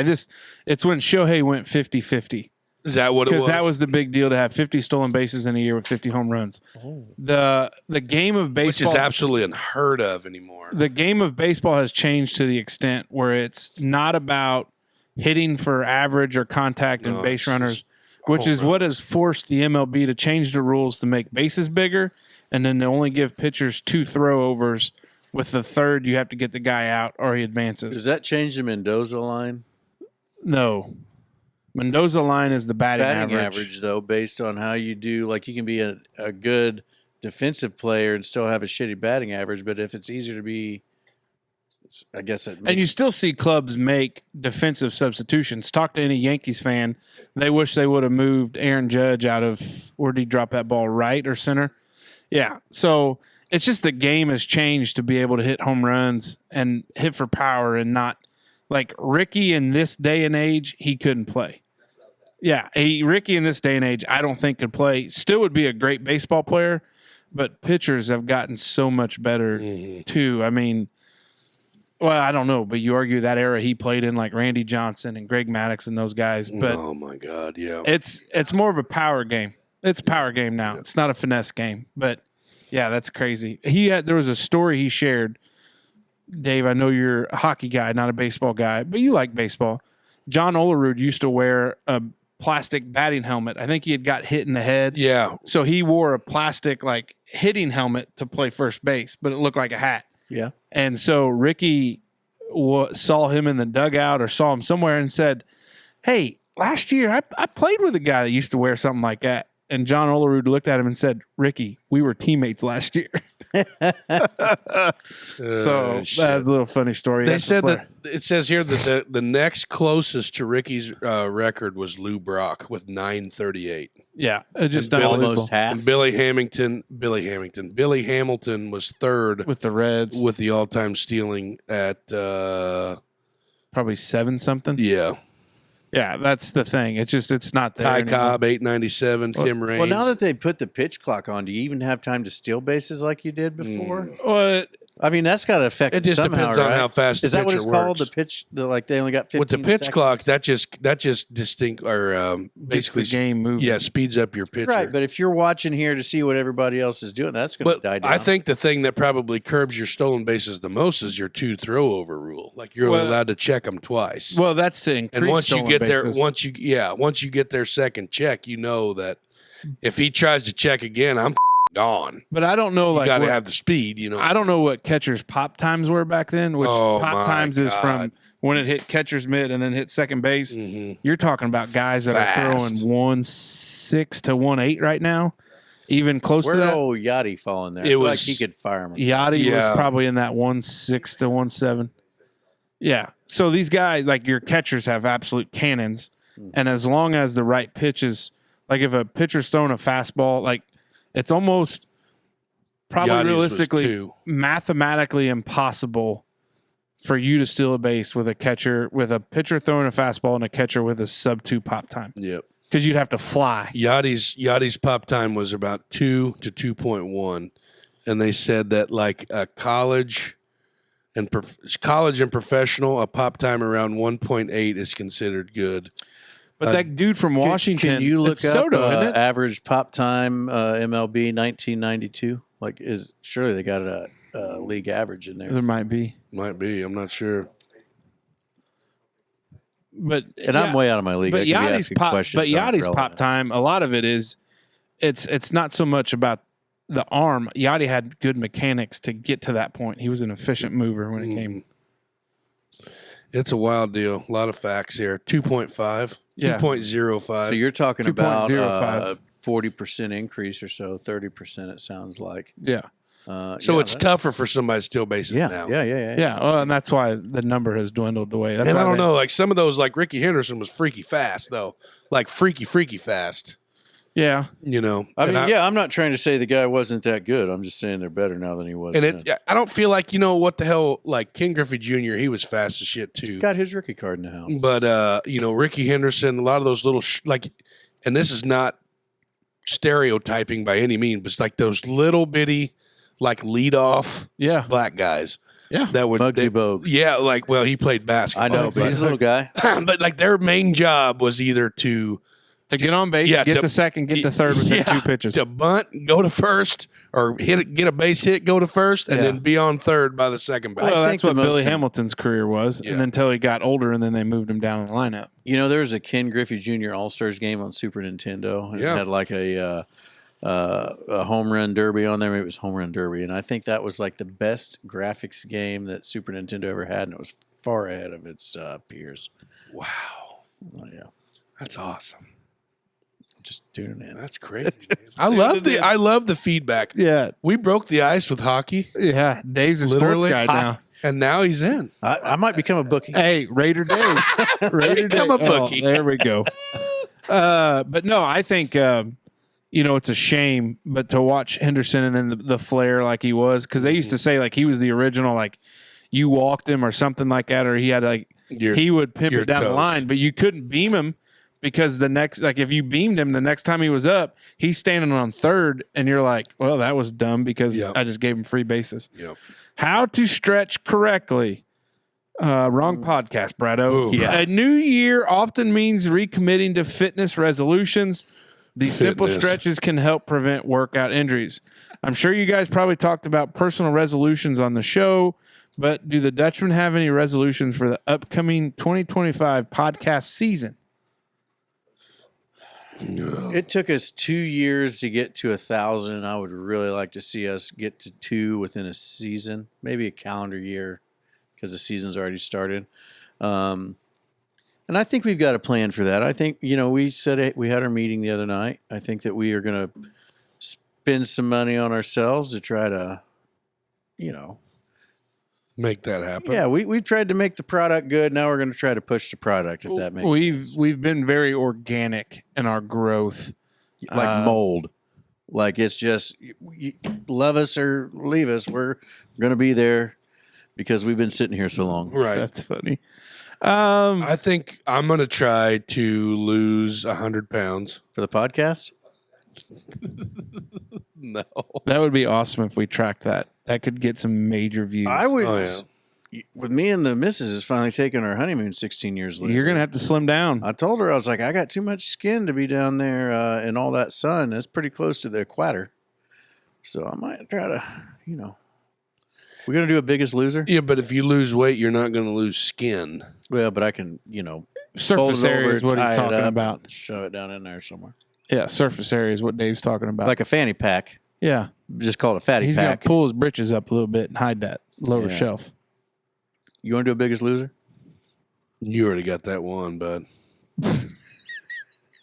It's when Shohei went 50-50. Is that what it was? Because that was the big deal to have 50 stolen bases in a year with 50 home runs. Oh. The game of baseball, which is absolutely unheard of anymore. The game of baseball has changed to the extent where it's not about hitting for average or contact and base runners, which is what has forced the MLB to change the rules to make bases bigger and then to only give pitchers 2 throwovers. With the third, you have to get the guy out or he advances. Does that change the Mendoza line? No. Mendoza line is the batting average, though, based on how you do. Like, you can be a good defensive player and still have a shitty batting average, but if it's easier to be, I guess it makes, and you still see clubs make defensive substitutions. Talk to any Yankees fan. They wish they would have moved Aaron Judge out of, where did he drop that ball, right or center? Yeah. So it's just the game has changed to be able to hit home runs and hit for power and not, like Ricky in this day and age, he couldn't play. Yeah, Ricky in this day and age, I don't think could play. Still would be a great baseball player, but pitchers have gotten so much better too. I mean, well, I don't know, but you argue that era he played in, like Randy Johnson and Greg Maddux and those guys. But oh my God, yeah, it's more of a power game. It's a power game now. It's not a finesse game. But yeah, that's crazy. There was a story he shared. Dave, I know you're a hockey guy, not a baseball guy, but you like baseball. John Olerud used to wear a plastic batting helmet. I think he had got hit in the head. Yeah. So he wore a plastic like hitting helmet to play first base, but it looked like a hat. Yeah. And so Ricky saw him in the dugout or saw him somewhere and said, "Hey, last year I played with a guy that used to wear something like that." And John Olerud looked at him and said, "Ricky, we were teammates last year." So that's a little funny story. They said that it says here that the next closest to Ricky's record was Lou Brock with 938. Yeah, it just almost half. And Billy Hamilton was third with the Reds with the all-time stealing at probably 7 something. Yeah. Yeah, that's the thing. It's not there Ty anymore. Cobb, 897. Tim Raines. Well, now that they put the pitch clock on, do you even have time to steal bases like you did before? Well, I mean, that's got to affect it just somehow, depends on right? how fast Is the that what pitcher it's called? works. The pitch, they only got 15 With the pitch seconds? clock, that just distinct or basically the game moving. Yeah, speeds up your pitcher. Right, but if you're watching here to see what everybody else is doing, that's going to die down. I think the thing that probably curbs your stolen bases the most is your 2 throw over rule. Like you're only allowed to check them twice. Well, that's to increase. And once you get bases. there, once you get their second check, you know that if he tries to check again, I'm gone. But I don't know, You like got to have the speed, you know. I don't know what catchers' pop times were back then. Which pop times is from when it hit catcher's mitt and then hit second base. Mm-hmm. You're talking about guys that are throwing 1.6 to 1.8 right now, even close to that. Where'd old Yachty fall in there? It I feel was- like he could fire him. Yachty was probably in that 1.6 to 1.7. Yeah. So these guys, like your catchers, have absolute cannons, and as long as the right pitch is, like if a pitcher's throwing a fastball, like it's almost probably Yachty's was realistically 2. mathematically impossible for you to steal a base with a pitcher throwing a fastball and a catcher with a sub-2 pop time. Yep. Because you'd have to fly. Yachty's pop time was about 2 to 2.1, and they said that like a college and professional, a pop time around 1.8 is considered good. But that dude from Washington, Can you look it's up Soto, isn't it? average pop time MLB 1992? Like, surely they got a league average in there. There might be. Might be. I'm not sure. But I'm way out of my league. But I could be Yachty's asking pop, questions but that aren't Yachty's pop relevant. time, a lot of it is, it's not so much about the arm. Yachty had good mechanics to get to that point. He was an efficient mover when it came. It's a wild deal. A lot of facts here. 2.5. Yeah. 2.05. So you're talking about 2.05. 40% increase or so, 30%. It sounds like. Yeah. So it's tougher for somebody to steal bases now. Yeah. Yeah. Well, and that's why the number has dwindled away. That's And why I don't know, like some of those, like Ricky Henderson was freaky fast, though. Like freaky fast. Yeah. You know, I And mean, I'm not trying to say the guy wasn't that good. I'm just saying they're better now than he was. And then. I don't feel like, you know, what the hell, like Ken Griffey Jr., he was fast as shit too. Got his rookie card in the house. But, you know, Ricky Henderson, a lot of those little, and this is not stereotyping by any means, but it's like those little bitty, like lead off Yeah. black guys. Yeah. That would, Bugsy Bogues. yeah, like, well, he played basketball. I know, but he's a little guy. but like their main job was either to get on base, Yeah, get to- to second, get to third within 2 pitches. to bunt, go to first, or get a base hit, go to first, and Yeah. then be on third by the second base. Well, I that's think what the Billy most- Hamilton's career was, Yeah. and then until he got older, and then they moved him down in the lineup. You know, there was a Ken Griffey Jr. All Stars game on Super Nintendo. It Yeah. had like a home run derby on there. Maybe it was home run derby, and I think that was like the best graphics game that Super Nintendo ever had, and it was far ahead of its peers. Wow, Oh, yeah, that's awesome. just tuning in. That's crazy. I love the feedback. Yeah, We broke the ice with hockey, yeah. Dave's a Literally. sports guy now. and now he's in. I might become a bookie. Hey, Raider Dave. Raider Become Dave. a bookie. Oh, there we go. But no, I think you know, it's a shame, but to watch Henderson and then the flair like he was, because they used to say like he was the original, like you walked him or something like that, or he had like he would pimp you're it down the toast. line, but you couldn't beam him because the next, like if you beamed him the next time he was up, he's standing on third, and you're like, well, that was dumb because Yep. I just gave him free bases. Yep. How to stretch correctly. Wrong podcast, Brado. Ooh. Yeah. A new year often means recommitting to fitness resolutions. These simple Fitness. stretches can help prevent workout injuries. I'm sure you guys probably talked about personal resolutions on the show, but do the Dutchmen have any resolutions for the upcoming 2025 podcast season? It took us 2 years to get to 1,000. I would really like to see us get to 2 within a season, maybe a calendar year, because the season's already started. And I think we've got a plan for that. I think, you know, we said it, we had our meeting the other night. I think that we are going to spend some money on ourselves to try to, you know, Make that happen. yeah, we've tried to make the product good. Now we're going to try to push the product, if that makes sense. We've been very organic in our growth. Like mold. Like it's just, you love us or leave us. We're going to be there because we've been sitting here so long. Right. That's funny. I think I'm going to try to lose 100 pounds. For the podcast? No. That would be awesome if we tracked that. That could get some major views. I would. Oh, With me and the missus is finally taking our honeymoon 16 years later. You're gonna have to slim down. I told her, I was like, I got too much skin to be down there in all that sun. That's pretty close to the equator. So I might try to, you know. We're going to do a Biggest Loser? Yeah, but if you lose weight, you're not going to lose skin. Well, but I can, you know, Surface area is what he's tie it talking up, about. and shove it down in there somewhere. Yeah, surface area is what Dave's talking about. Like a fanny pack. yeah, Just call it a fatty he's gonna pack. pull his britches up a little bit and hide that lower Yeah. shelf. You want to do a Biggest Loser? You already got that one, bud.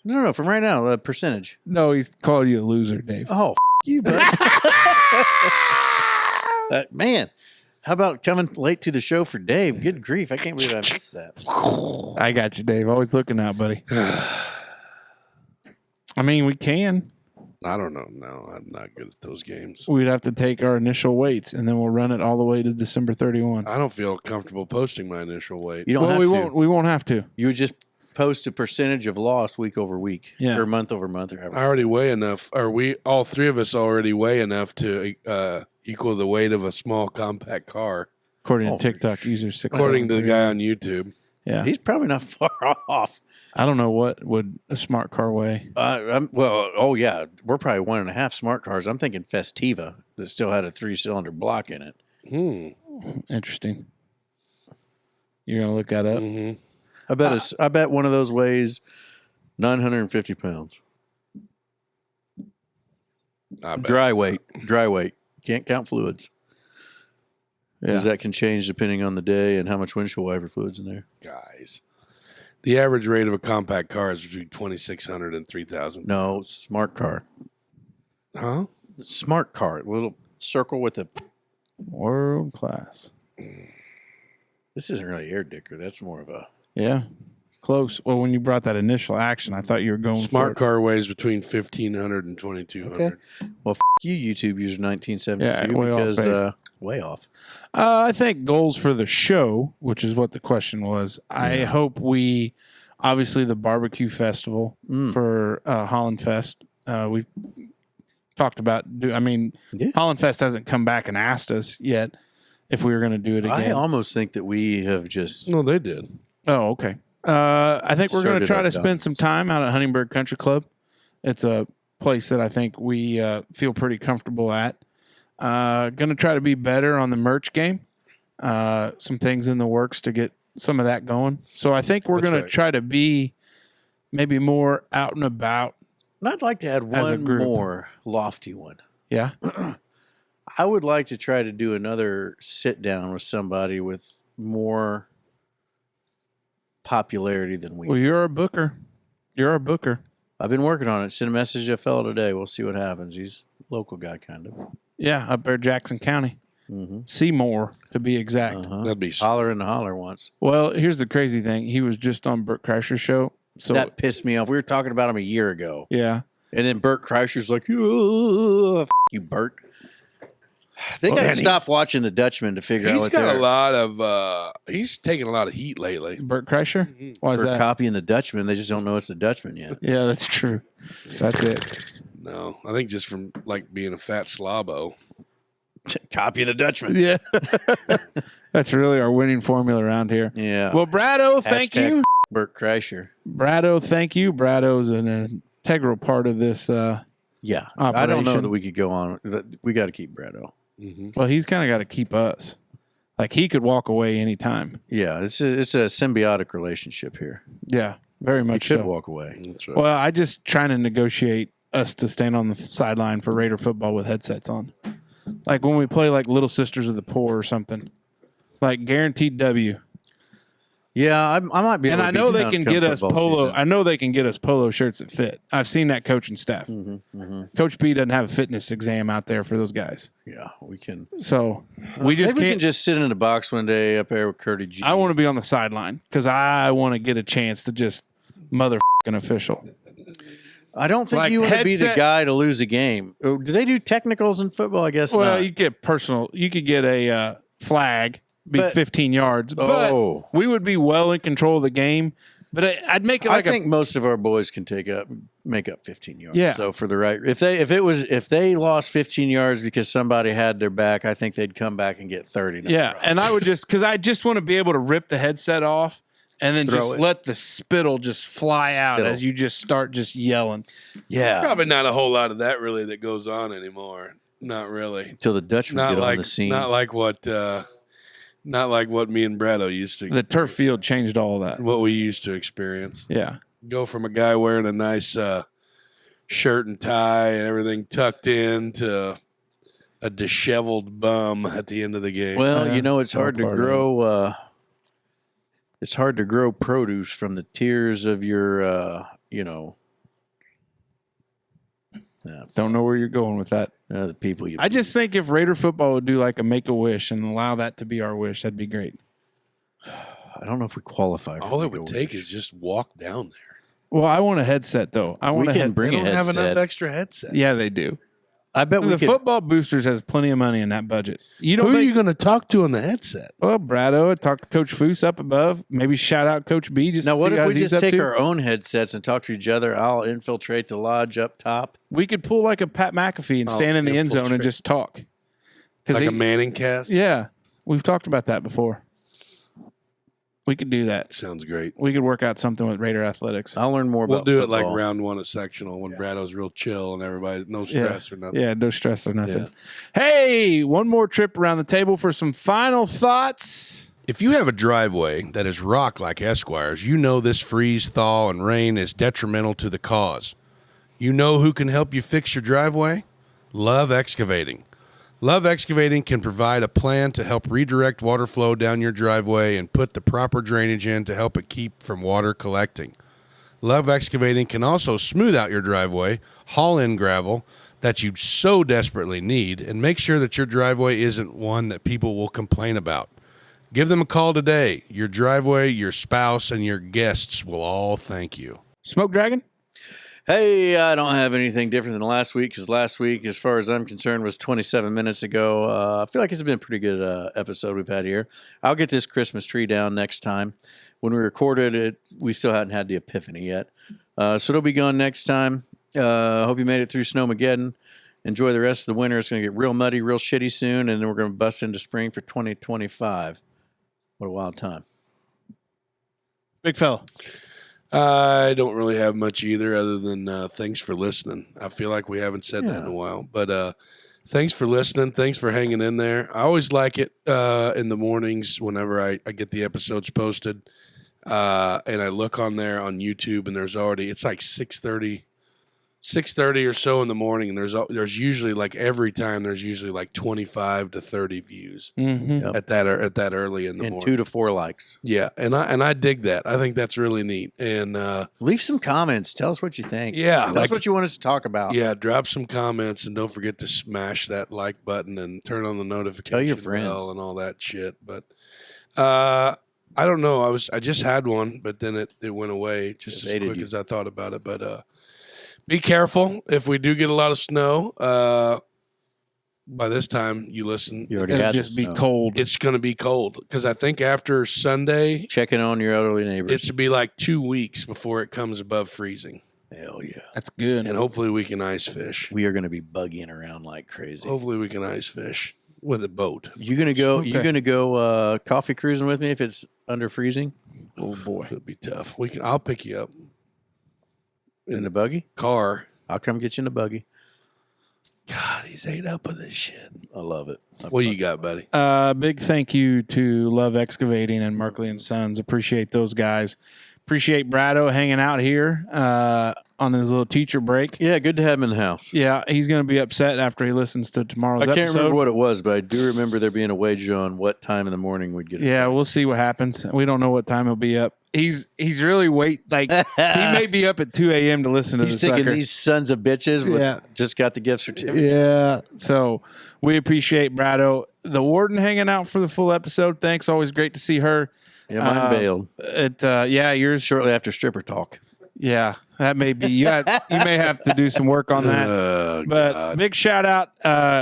No, from right now, the percentage. No, he's called you a loser, Dave. Oh, you, bud. Man, how about coming late to the show for Dave? Good grief. I can't believe I missed that. I got you, Dave. Always looking out, buddy. I mean, we can. I don't know. No, I'm not good at those games. We'd have to take our initial weights, and then we'll run it all the way to December 31. I don't feel comfortable posting my initial weight. You don't Well, have we to. won't. We won't have to. You would just post a percentage of loss week over week, Yeah. or month over month, or I however. already weigh enough, or we all three of us already weigh enough to equal the weight of a small compact car, According Oh, to TikTok users, according to the guy on YouTube. Yeah, He's probably not far off. I don't know what would a smart car weigh. Yeah, we're probably 1.5 smart cars. I'm thinking Festiva that still had a 3-cylinder block in it. Interesting. You're gonna look that up. Mm-hmm. I bet one of those weighs 950 pounds. I bet. Dry weight. Can't count fluids. Yeah. Because that can change depending on the day and how much windshield wiper fluid's in there. Guys, the average rate of a compact car is between 2,600 and 3,000. No, smart car. Huh? Smart car. Little circle with a. World class. This isn't really air dicker. That's more of a Yeah. Close. Well, when you brought that initial action, I thought you were going Smart for it. car weighs between 1,500 and 2,200. Okay. Well, you, YouTube user 1972, Yeah, way off because base. way off. I think goals for the show, which is what the question was. I hope obviously the barbecue festival for Holland Fest. We've talked about. Holland Fest hasn't come back and asked us yet if we were going to do it again. I almost think that we have just. No, they did. Oh, okay. I think we're going to Started try to up spend some time out at Huntingburg Country Club. It's a place that I think we feel pretty comfortable at. Going to try to be better on the merch game. Some things in the works to get some of that going. So I think we're That's going to right. try to be maybe more out and about. I'd like to add As a one group. more lofty one. Yeah. I would like to try to do another sit down with somebody with more popularity than we. Well, you're a booker. You're a booker. I've been working on it. Sent a message to a fellow today. We'll see what happens. He's a local guy, kind of. Yeah, up there, Jackson County. Mm-hmm. Seymour, to be exact. That'd be Holler in the holler once. Well, here's the crazy thing. He was just on Burt Kreischer's show. So, That pissed me off. We were talking about him a year ago. yeah. And then Bert Kreischer's like, "F you, Bert." They got to and stop watching the Dutchman to figure out He's what got they're a lot of. He's taking a lot of heat lately. Burt Kreischer? Why is for that? copying the Dutchman. They just don't know it's the Dutchman yet. Yeah, that's true. That's it. No, I think just from like being a fat slobbo. Copy the Dutchman. Yeah. That's really our winning formula around here. Yeah. Well, Brado, thank Hashtag you. Bert Kreischer. Brado, thank you. Brado's an integral part of this. Yeah. I don't know Operation. that we could go on. We got to keep Brado. Mm-hmm. Well, he's kind of got to keep us. Like, he could walk away anytime. Yeah. It's a symbiotic relationship here. Yeah, very He much could so. walk away. That's right. Well, I just trying to negotiate us to stand on the sideline for Raider football with headsets on. Like when we play like Little Sisters of the Poor or something. Like guaranteed W. Yeah, I might be. And able I to know be they down can come get us football polo. season. I know they can get us polo shirts that fit. I've seen that coaching staff. Coach B doesn't have a fitness exam out there for those guys. Yeah, we can. So we just Maybe we can't. can just sit in the box one day up there with Curdy G. I want to be on the sideline because I want to get a chance to just motherfucking official. I don't think like you want to be the headset- guy to lose a game. Oh, do they do technicals in football? I guess Well, not. you get personal. You could get a flag, be But- 15 yards, Oh. but we would be well in control of the game. But I'd make it like I think most of our boys can make up 15 yards. Yeah. So for the right, if they lost 15 yards because somebody had their back, I think they'd come back and get 30. yeah. And I would because I just want to be able to rip the headset off and then Throw just it. let the spittle just fly out Spittle. as you just start just yelling. Yeah. Probably not a whole lot of that really that goes on anymore. Not really. Until the Dutchman Not get like on the scene. not like what me and Brado used to. The turf field changed all that. what we used to experience. Yeah. Go from a guy wearing a nice shirt and tie and everything tucked in to a disheveled bum at the end of the game. Well, Yeah, you know, it's it's all hard to part of it. grow. It's hard to grow produce from the tears of your, Don't know where you're going with that. the people you. I just think if Raider football would do like a Make-A-Wish and allow that to be our wish, that'd be great. I don't know if we qualify. For all it would Make-A-Wish. take is just walk down there. Well, I want a headset though. I want We a can bring They a don't have headset. enough extra headsets. Yeah, they do. I bet we The could. football boosters has plenty of money in that budget. You don't Who are think? you going to talk to on the headset? Well, Brado, I talked to Coach Foose up above. Maybe shout out Coach B. Just Now, to what see if how we he's just up take to. our own headsets and talk to each other? I'll infiltrate the lodge up top. We could pull like a Pat McAfee and Oh, stand in the end zone and infiltrate. just talk. 'Cause Like he- a Manning cast? yeah, we've talked about that before. We could do that. Sounds great. We could work out something with Raider Athletics. I'll learn more We'll about do it like football. round one of sectional when Brado's real chill and everybody, no stress or nothing. Yeah, no stress or nothing. Hey, one more trip around the table for some final thoughts. If you have a driveway that is rock like Esquire's, you know this freeze, thaw, and rain is detrimental to the cause. You know who can help you fix your driveway? Love Excavating. Love Excavating can provide a plan to help redirect water flow down your driveway and put the proper drainage in to help it keep from water collecting. Love Excavating can also smooth out your driveway, haul in gravel that you so desperately need, and make sure that your driveway isn't one that people will complain about. Give them a call today. Your driveway, your spouse, and your guests will all thank you. Smoke Dragon? Hey, I don't have anything different than last week because last week, as far as I'm concerned, was 27 minutes ago. I feel like it's been a pretty good episode we've had here. I'll get this Christmas tree down next time. When we recorded it, we still hadn't had the epiphany yet. So it'll be gone next time. Hope you made it through Snowmageddon. Enjoy the rest of the winter. It's going to get real muddy, real shitty soon, and then we're going to bust into spring for 2025. What a wild time. Big fella. I don't really have much either other than thanks for listening. I feel like we haven't said that in a while. But thanks for listening. Thanks for hanging in there. I always like it in the mornings whenever I get the episodes posted. And I look on there on YouTube, and it's like 6:30 or so in the morning, and there's usually like every time there's usually like 25 to 30 views at that early in the morning. 2 to 4 likes. Yeah, and I dig that. I think that's really neat. And leave some comments. Tell us what you think. Yeah, that's what you want us to talk about. Yeah, drop some comments, and don't forget to smash that like button and turn on the notification Tell your friends bell and all that shit. But I don't know. I just had one, but then it went away just as quick as I thought about it. But be careful if we do get a lot of snow. By this time you listen, It'll just be cold. It's going to be cold because I think after Sunday, checking on your elderly neighbors. It should be like 2 weeks before it comes above freezing. Hell yeah, that's good. And hopefully we can ice fish. We are going to be buggying around like crazy. Hopefully we can ice fish with a boat. You gonna go? Okay. You gonna go coffee cruising with me if it's under freezing? Oh boy, it'll be tough. I'll pick you up. In the buggy? Car. I'll come get you in the buggy. God, he's ate up with this shit. I love it. What you got, buddy? Big thank you to Love Excavating and Merkley and Sons. Appreciate those guys. Appreciate Brado hanging out here on his little teacher break. Yeah, good to have him in the house. Yeah, he's going to be upset after he listens to tomorrow's episode. I can't remember what it was, but I do remember there being a wager on what time in the morning we'd get it. Yeah, we'll see what happens. We don't know what time he'll be up. He's really he may be up at 2 a.m. to listen to He's thinking sucker. These sons of bitches just got the gift certificate. Yeah, so we appreciate Brado. The warden hanging out for the full episode. Thanks. Always great to see her. Yeah, mine bailed. Yours shortly after stripper talk. Yeah, that may be. You may have to do some work on that. But God. Big shout out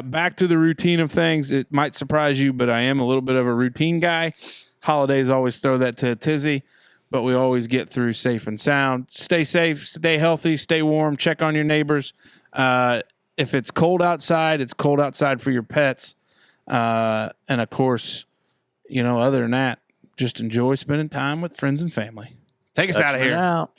back to the routine of things. It might surprise you, but I am a little bit of a routine guy. Holidays always throw that to a tizzy, but we always get through safe and sound. Stay safe, stay healthy, stay warm. Check on your neighbors. If it's cold outside, it's cold outside for your pets. And of course, other than that, just enjoy spending time with friends and family. Take us out of here. Out.